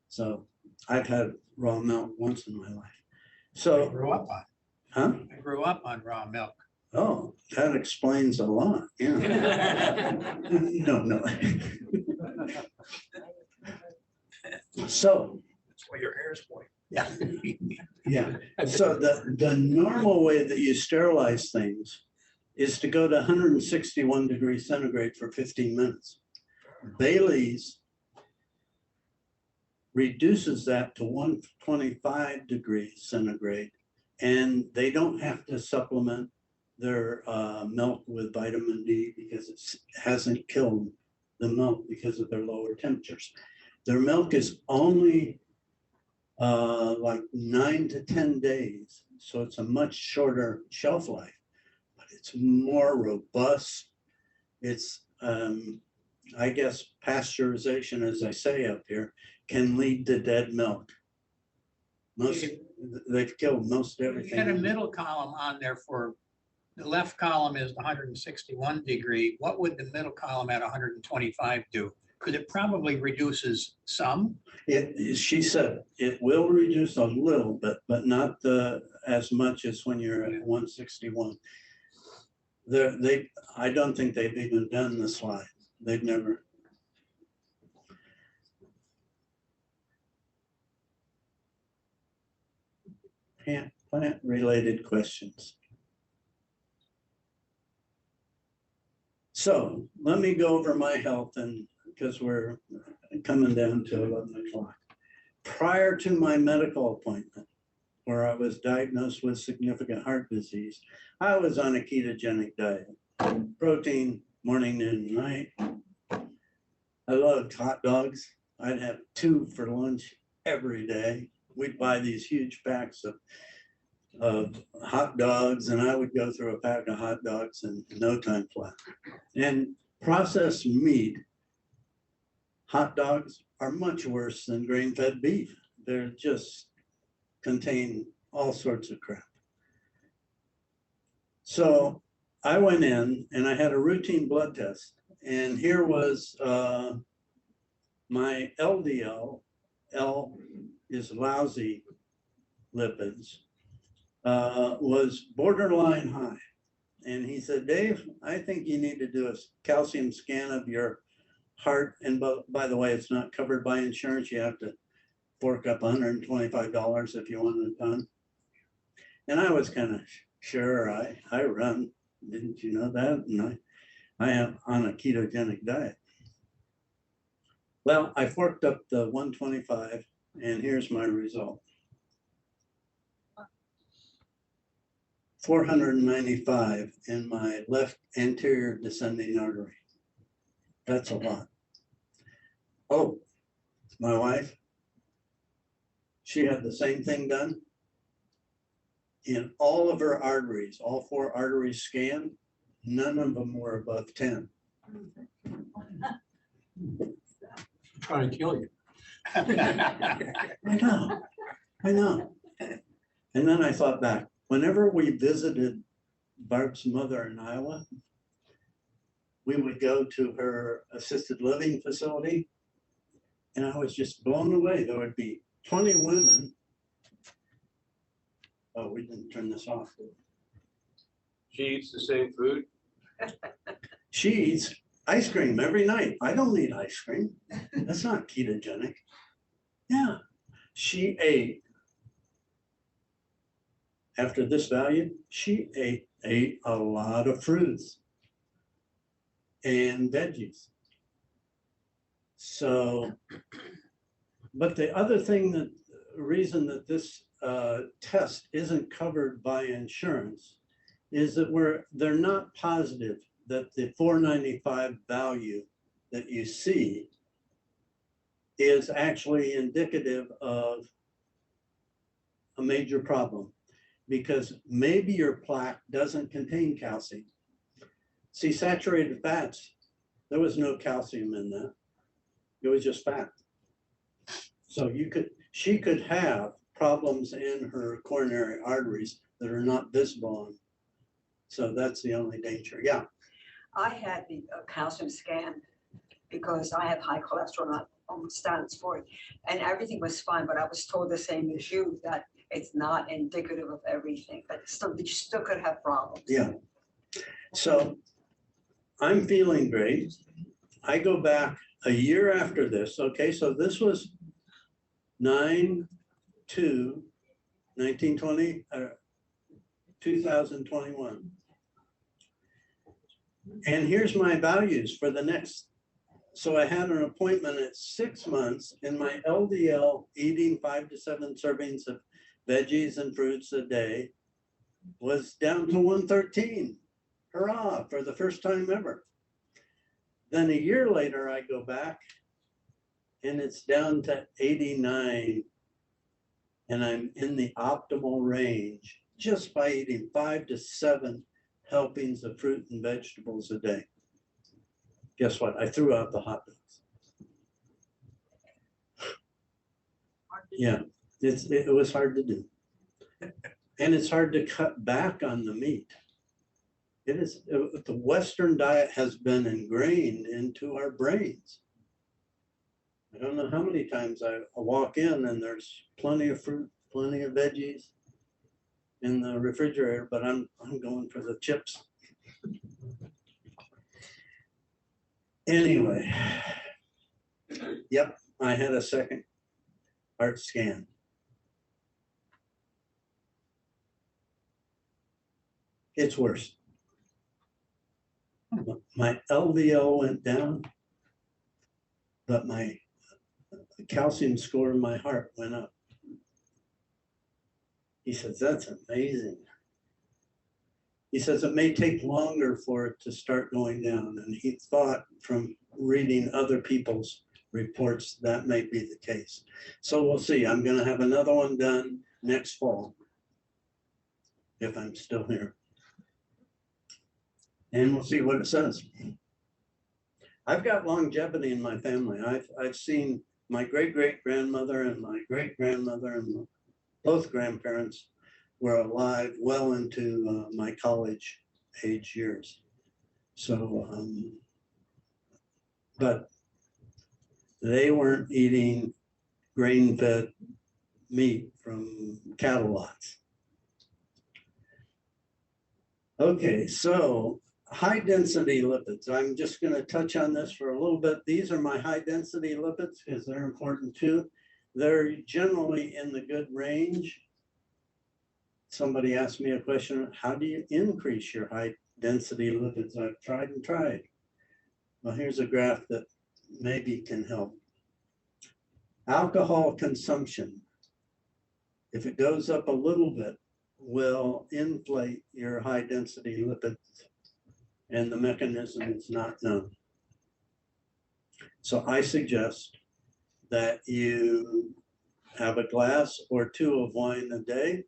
A: So I've had raw milk once in my life.
B: I
A: So,
B: grew up on,
A: huh?
B: I grew up on raw milk.
A: Oh, that explains a lot, yeah. No. So,
B: That's why your hair's white. Yeah.
A: yeah, so the normal way that you sterilize things is to go to 161 degrees centigrade for 15 minutes. Bailey's reduces that to 125 degrees centigrade, and they don't have to supplement their milk with vitamin D because it hasn't killed the milk because of their lower temperatures. Their milk is only like 9 to 10 days, so it's a much shorter shelf life, but it's more robust. It's I guess pasteurization, as I say up here, can lead to dead milk. They've killed most
B: You
A: everything.
B: had a middle column on there for, the left column is 161 degree. What would the middle column at 125 do? Because it probably reduces some.
A: She said it will reduce a little bit, but not as much as when you're at 161. I don't think they've even done the slide. They've never. Plant related questions. So let me go over my health, and because we're coming down to 11 o'clock. Prior to my medical appointment, where I was diagnosed with significant heart disease, I was on a ketogenic diet, protein morning, noon, night. I loved hot dogs. I'd have 2 for lunch every day. We'd buy these huge packs of hot dogs, and I would go through a pack of hot dogs in no time flat. And processed meat, hot dogs are much worse than grain-fed beef. They're just contain all sorts of crap. So I went in and I had a routine blood test, and here was my LDL. L is lousy lipids, was borderline high. And he said, Dave, I think you need to do a calcium scan of your heart. And by the way, it's not covered by insurance. You have to fork up $125 if you want it done. And I was kind of sure, I run, didn't you know that? And I am on a ketogenic diet. Well, I forked up the 125, and here's my result. 495 in my left anterior descending artery. That's a lot. Oh, my wife, she had the same thing done. In all of her arteries, all 4 arteries scanned, none of them were above 10.
B: Trying to kill you.
A: I know. And then I thought back, whenever we visited Barb's mother in Iowa, we would go to her assisted living facility, and I was just blown away. There would be 20 women. Oh, we didn't turn this off.
D: She eats the same food?
A: She eats ice cream every night. I don't eat ice cream. That's not ketogenic. Yeah, she ate, after this value, she ate a lot of fruits and veggies. So, but the other thing that, reason that this test isn't covered by insurance is that they're not positive that the 495 value that you see is actually indicative of a major problem, because maybe your plaque doesn't contain calcium. See, saturated fats, there was no calcium in that. It was just fat. So she could have problems in her coronary arteries that are not visible. So that's the only danger. Yeah.
C: I had the calcium scan because I have high cholesterol, not on statins for it. And everything was fine, but I was told the same as you, that it's not indicative of everything, but still, you still could have problems.
A: Yeah. So I'm feeling great. I go back a year after this. Okay, so this was 9/2/1920, 2021. And here's my values for the next. So I had an appointment at 6 months, and my LDL, eating 5 to 7 servings of veggies and fruits a day, was down to 113. Hurrah, for the first time ever. Then a year later, I go back and it's down to 89. And I'm in the optimal range just by eating 5 to 7 helpings of fruit and vegetables a day. Guess what? I threw out the hot dogs. Yeah, it was hard to do. And it's hard to cut back on the meat. It is, the Western diet has been ingrained into our brains. I don't know how many times I walk in and there's plenty of fruit, plenty of veggies in the refrigerator, but I'm going for the chips. Anyway, yep, I had a second heart scan. It's worse. My LDL went down, but my calcium score in my heart went up. He says, that's amazing. He says it may take longer for it to start going down. And he thought from reading other people's reports that may be the case. So we'll see. I'm going to have another one done next fall, if I'm still here. And we'll see what it says. I've got longevity in my family. I've seen my great-great-grandmother and my great-grandmother and both grandparents were alive well into my college age years. So, but they weren't eating grain-fed meat from cattle lots. Okay, so high density lipids. I'm just going to touch on this for a little bit. These are my high density lipids because they're important too. They're generally in the good range. Somebody asked me a question, how do you increase your high density lipids? I've tried and tried. Well, here's a graph that maybe can help. Alcohol consumption, if it goes up a little bit, will inflate your high density lipids, and the mechanism is not known. So I suggest that you have a glass or 2 of wine a day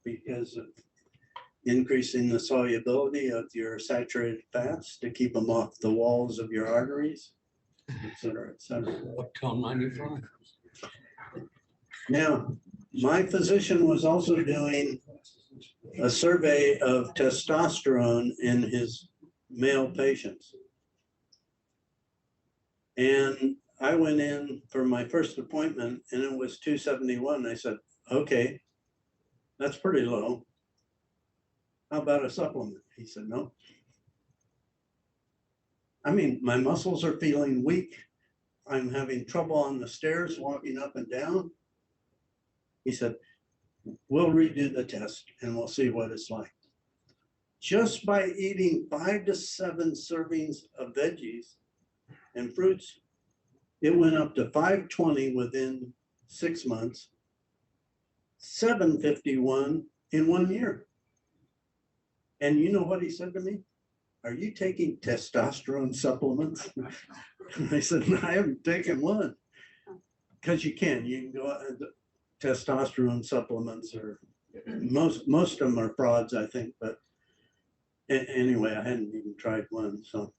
A: because of increasing the solubility of your saturated fats to keep them off the walls of your arteries, et cetera, et cetera.
G: What till 95?
A: Now, my physician was also doing a survey of testosterone in his male patients. And I went in for my first appointment and it was 271. I said, okay, that's pretty low. How about a supplement? He said, no. I mean, my muscles are feeling weak. I'm having trouble on the stairs, walking up and down. He said, we'll redo the test and we'll see what it's like. Just by eating 5 to 7 servings of veggies and fruits, it went up to 520 within 6 months, 751 in 1 year. And you know what he said to me? Are you taking testosterone supplements? I said, no, I haven't taken one. Because you can go, testosterone supplements are, most of them are frauds, I think, but anyway, I hadn't even tried one. So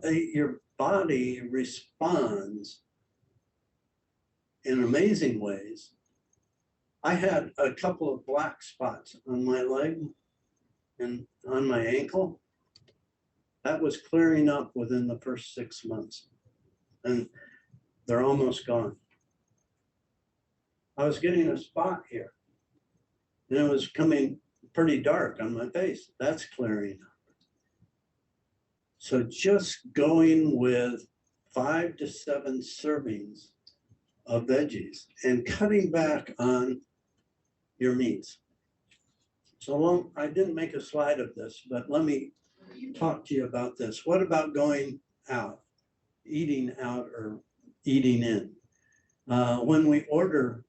A: your body responds in amazing ways. I had a couple of black spots on my leg and on my ankle. That was clearing up within the first 6 months. And they're almost gone. I was getting a spot here. And it was coming pretty dark on my face. That's clearing up. So just going with 5 to 7 servings of veggies and cutting back on your meats. So I didn't make a slide of this, but let me talk to you about this. What about going out, eating out or eating in? When we order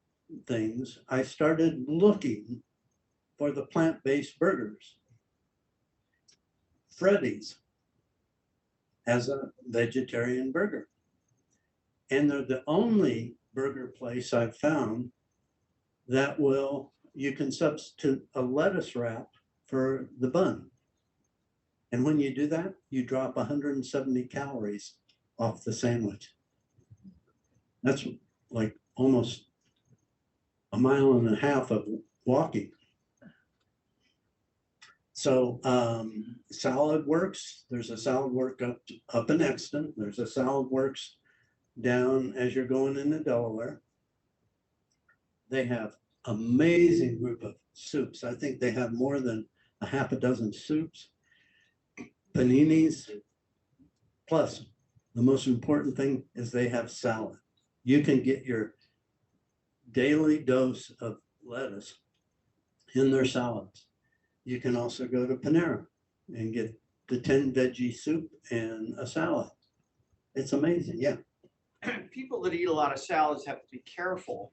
A: things, I started looking for the plant-based burgers. Freddy's has a vegetarian burger. And they're the only burger place I've found that you can substitute a lettuce wrap for the bun. And when you do that, you drop 170 calories off the sandwich. That's like almost a mile and a half of walking. So Salad Works, there's a Salad Works up in Exton. There's a Salad Works down as you're going into Delaware. They have amazing group of soups. I think they have more than a half a dozen soups, paninis. Plus, the most important thing is they have salad. You can get your daily dose of lettuce in their salads. You can also go to Panera and get the 10 veggie soup and a salad. It's amazing, yeah.
G: People that eat a lot of salads have to be careful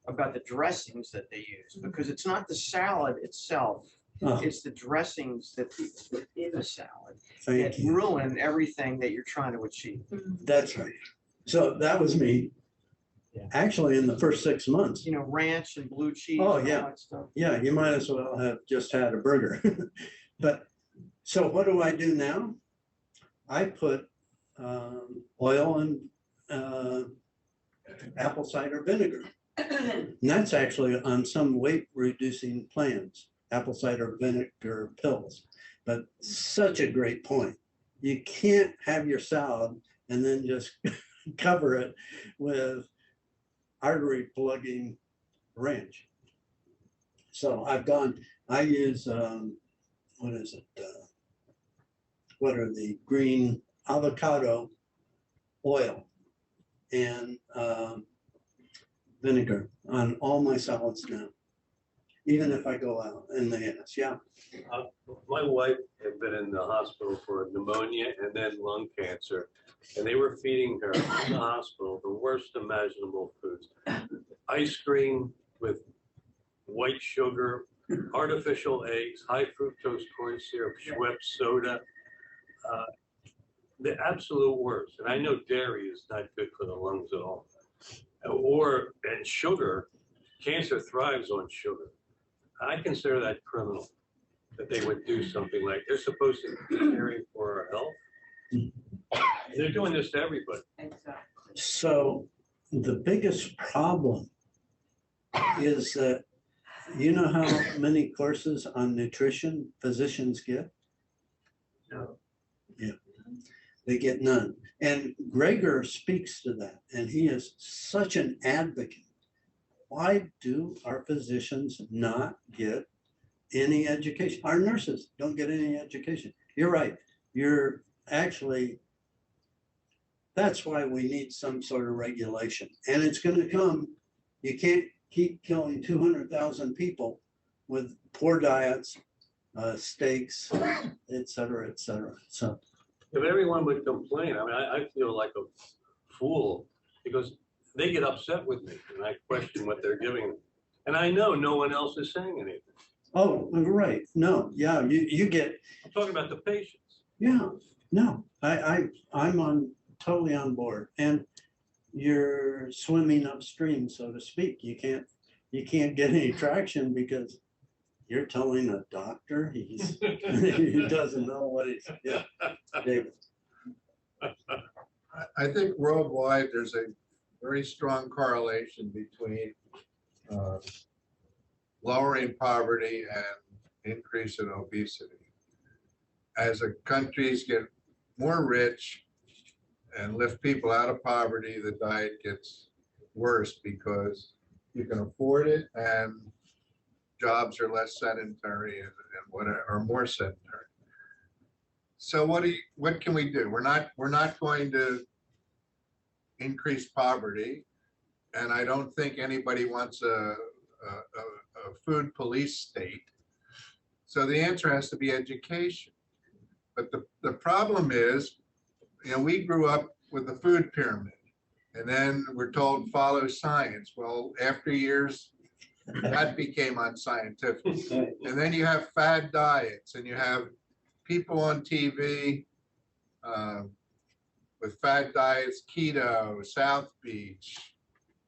G: about the dressings that they use, because it's not the salad itself,
A: Oh,
G: it's the dressings that put in the salad
A: thank
G: that
A: you.
G: ruin everything that you're trying to achieve.
A: That's right. So that was me.
G: Yeah.
A: Actually, in the first 6 months.
G: You know, ranch and blue cheese
A: Oh,
G: and
A: yeah.
G: all that stuff.
A: Yeah, you might as well have just had a burger. But so what do I do now? I put oil and apple cider vinegar. And that's actually on some weight reducing plans, apple cider vinegar pills. But such a great point. You can't have your salad and then just cover it with artery plugging ranch. So I use, what is it? What are the green avocado oil and vinegar on all my salads now, even if I go out and they ask, yeah.
D: My wife had been in the hospital for pneumonia and then lung cancer, and they were feeding her in the hospital the worst imaginable foods. Ice cream with white sugar, artificial eggs, high fructose corn syrup, Schweppes soda, the absolute worst. And I know dairy is not good for the lungs at all. And sugar, cancer thrives on sugar. I consider that criminal, that they would do something like, they're supposed to be caring for our health. They're doing this to everybody.
C: Exactly.
A: So the biggest problem is that, you know how many courses on nutrition physicians get?
D: No.
A: Yeah, they get none. And Greger speaks to that, and he is such an advocate. Why do our physicians not get any education? Our nurses don't get any education. You're right. You're actually, that's why we need some sort of regulation. And it's going to come. You can't keep killing 200,000 people with poor diets, steaks, et cetera, et cetera. So
D: If everyone would complain, I mean, I feel like a fool because they get upset with me and I question what they're giving them. And I know no one else is saying anything.
A: oh, right. No, yeah, you get,
D: I'm talking about the patients.
A: yeah, no, I'm totally on board. And you're swimming upstream, so to speak. You can't get any traction because you're telling a doctor he doesn't know what he's, yeah. David.
H: I think worldwide, there's a very strong correlation between lowering poverty and increase in obesity. As the countries get more rich and lift people out of poverty, the diet gets worse because you can afford it and jobs are less sedentary and whatever, or more sedentary. So what can we do? We're not going to increase poverty. And I don't think anybody wants a food police state. So the answer has to be education. But the problem is, we grew up with the food pyramid, and then we're told follow science. Well, after years, that became unscientific. And then you have fad diets, and you have people on TV with fad diets, keto, South Beach,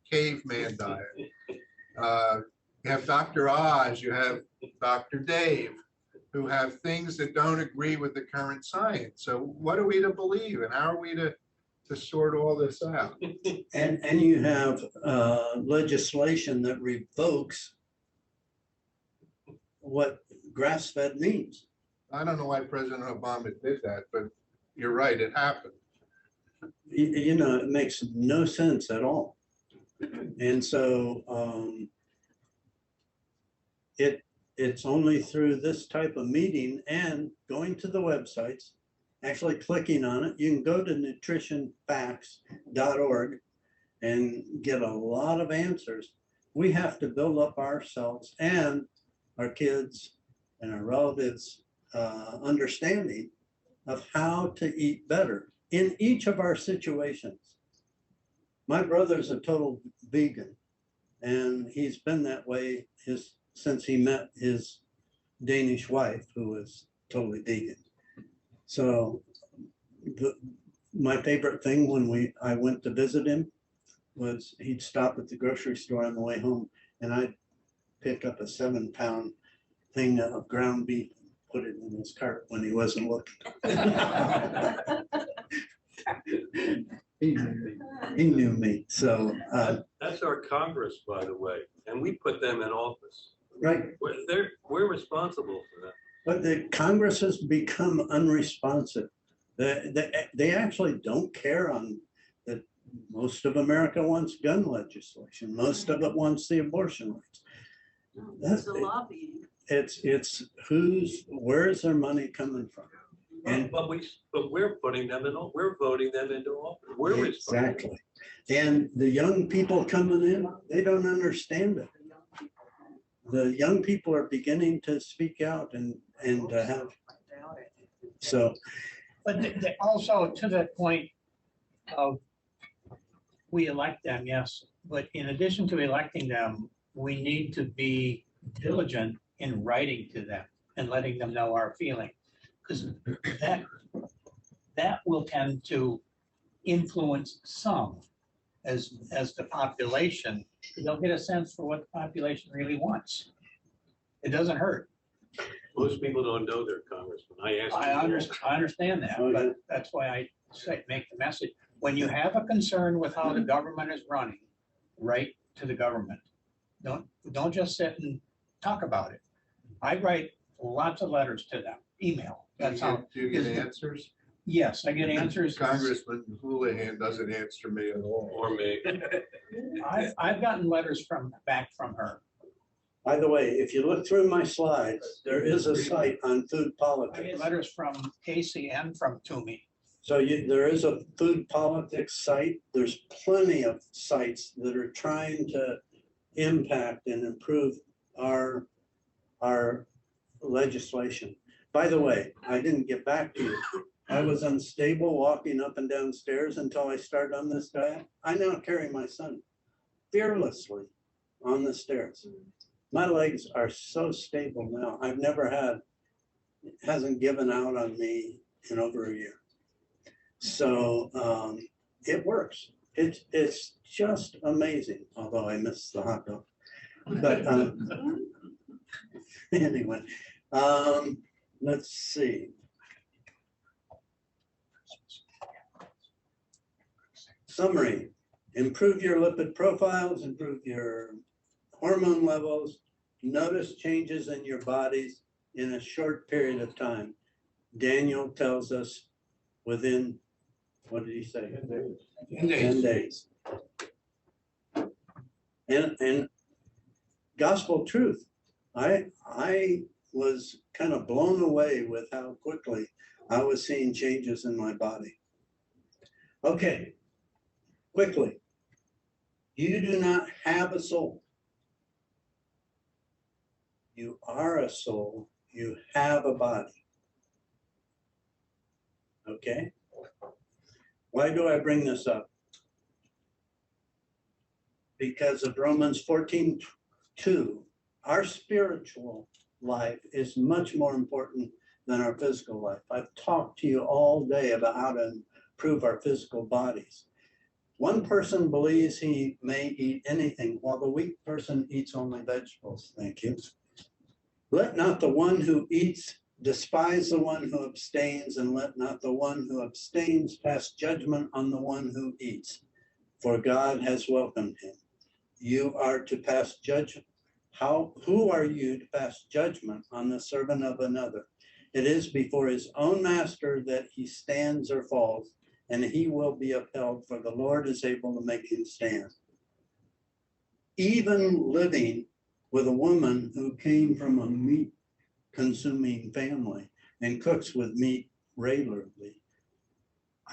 H: caveman diet. You have Dr. Oz, you have Dr. Dave, who have things that don't agree with the current science. So what are we to believe, and how are we to sort all this out?
A: And you have legislation that revokes what grass-fed means.
H: I don't know why President Obama did that, but you're right, it happened.
A: It makes no sense at all. And so it's only through this type of meeting and going to the websites, actually clicking on it. You can go to nutritionfacts.org and get a lot of answers. We have to build up ourselves and our kids and our relatives' understanding of how to eat better in each of our situations. My brother's a total vegan, and he's been that way since he met his Danish wife, who was totally vegan. So my favorite thing when I went to visit him was he'd stop at the grocery store on the way home, and I'd pick up a 7-pound thing of ground beef and put it in his cart when he wasn't looking. He knew me. So
D: That's our Congress, by the way, and we put them in office.
A: right.
D: We're responsible for that.
A: But the Congress has become unresponsive. They actually don't care on that. Most of America wants gun legislation. Most of it wants the abortion rights.
E: That's the lobbying.
A: It's where is their money coming from? And
D: But we're putting them in, we're voting them into office. We're responsible.
A: exactly. And the young people coming in, they don't understand it. The young people are beginning to speak out and to have, so.
B: But also to that point of, we elect them, yes, but in addition to electing them, we need to be diligent in writing to them and letting them know our feeling. Because that will tend to influence some as the population. They'll get a sense for what the population really wants. It doesn't hurt.
D: Most people don't know their congressman. I
B: understand that,
A: Oh, yeah.
B: but that's why I say, make the message. When you have a concern with how the government is running, write to the government. Don't just sit and talk about it. I write lots of letters to them, email. That's how.
H: Do you get answers?
B: Yes, I get answers.
H: Congressman Houlihan doesn't answer me at all.
D: Or me.
B: I've gotten letters back from her.
A: By the way, if you look through my slides, there is a site on food
B: I get
A: politics.
B: letters from Casey and from Toomey.
A: So there is a food politics site. There's plenty of sites that are trying to impact and improve our legislation. By the way, I didn't get back to you. I was unstable walking up and down stairs until I started on this diet. I now carry my son fearlessly on the stairs. My legs are so stable now. I've never had, it hasn't given out on me in over a year. So it works. It's just amazing, although I miss the hot dog. But anyway, let's see. Summary: improve your lipid profiles, improve your hormone levels, notice changes in your bodies in a short period of time. Daniel tells us within, what did he say?
B: 10 days.
A: 10 days. And gospel truth, I was kind of blown away with how quickly I was seeing changes in my body. Okay, quickly. You do not have a soul. You are a soul. You have a body. Okay? Why do I bring this up? Because of Romans 14:2. Our spiritual life is much more important than our physical life. I've talked to you all day about how to improve our physical bodies. One person believes he may eat anything, while the weak person eats only vegetables. Thank you. Let not the one who eats despise the one who abstains, and let not the one who abstains pass judgment on the one who eats, for God has welcomed him. You are to pass judgment. Who are you to pass judgment on the servant of another? It is before his own master that he stands or falls, and he will be upheld, for the Lord is able to make him stand. Even living with a woman who came from a meat-consuming family and cooks with meat regularly,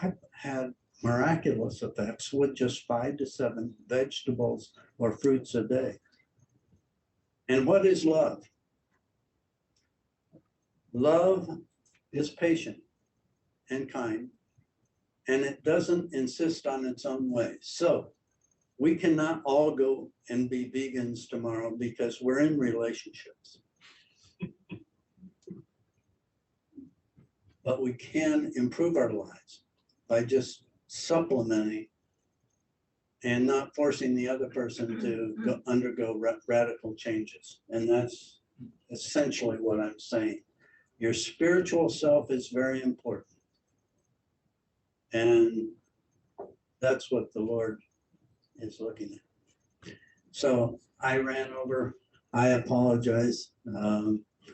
A: I've had miraculous effects with just 5 to 7 vegetables or fruits a day. And what is love? Love is patient and kind, and it doesn't insist on its own way. So we cannot all go and be vegans tomorrow because we're in relationships. But we can improve our lives by just supplementing and not forcing the other person to undergo radical changes. And that's essentially what I'm saying. Your spiritual self is very important. And that's what the Lord is looking at. So I ran over. I apologize.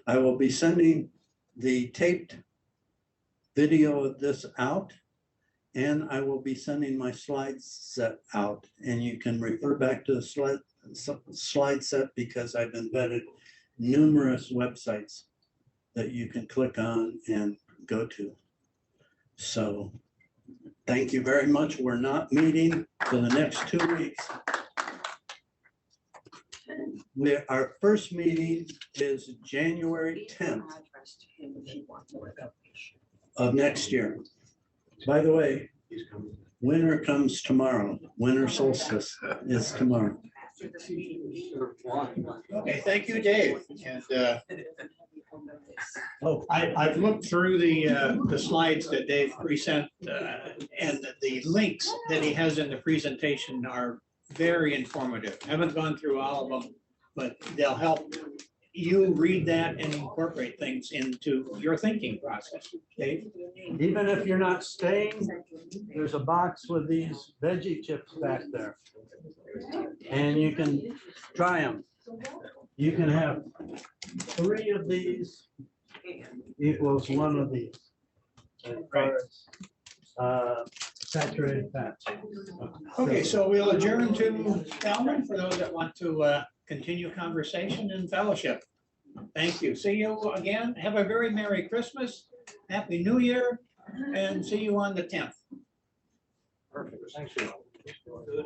A: I will be sending the taped video of this out, and I will be sending my slide set out, and you can refer back to the slide set because I've embedded numerous websites that you can click on and go to. So thank you very much. We're not meeting for the next 2 weeks. Our first meeting is January 10th of next year. By the way, winter comes tomorrow. Winter solstice is tomorrow.
B: Okay, thank you, Dave. And
A: Oh,
B: I've looked through the slides that Dave present, and the links that he has in the presentation are very informative. Haven't gone through all of them, but they'll help you read that and incorporate things into your thinking process. Dave?
A: even if you're not staying, there's a box with these veggie chips back there. And you can try them. You can have 3 of these equals 1 of these. As far as, saturated fats.
B: Okay, so we'll adjourn to Calvin for those that want to continue conversation and fellowship. Thank you. See you again. Have a very Merry Christmas, Happy New Year, and see you on the 10th.
A: Perfect. Thank you.
B: Thank you.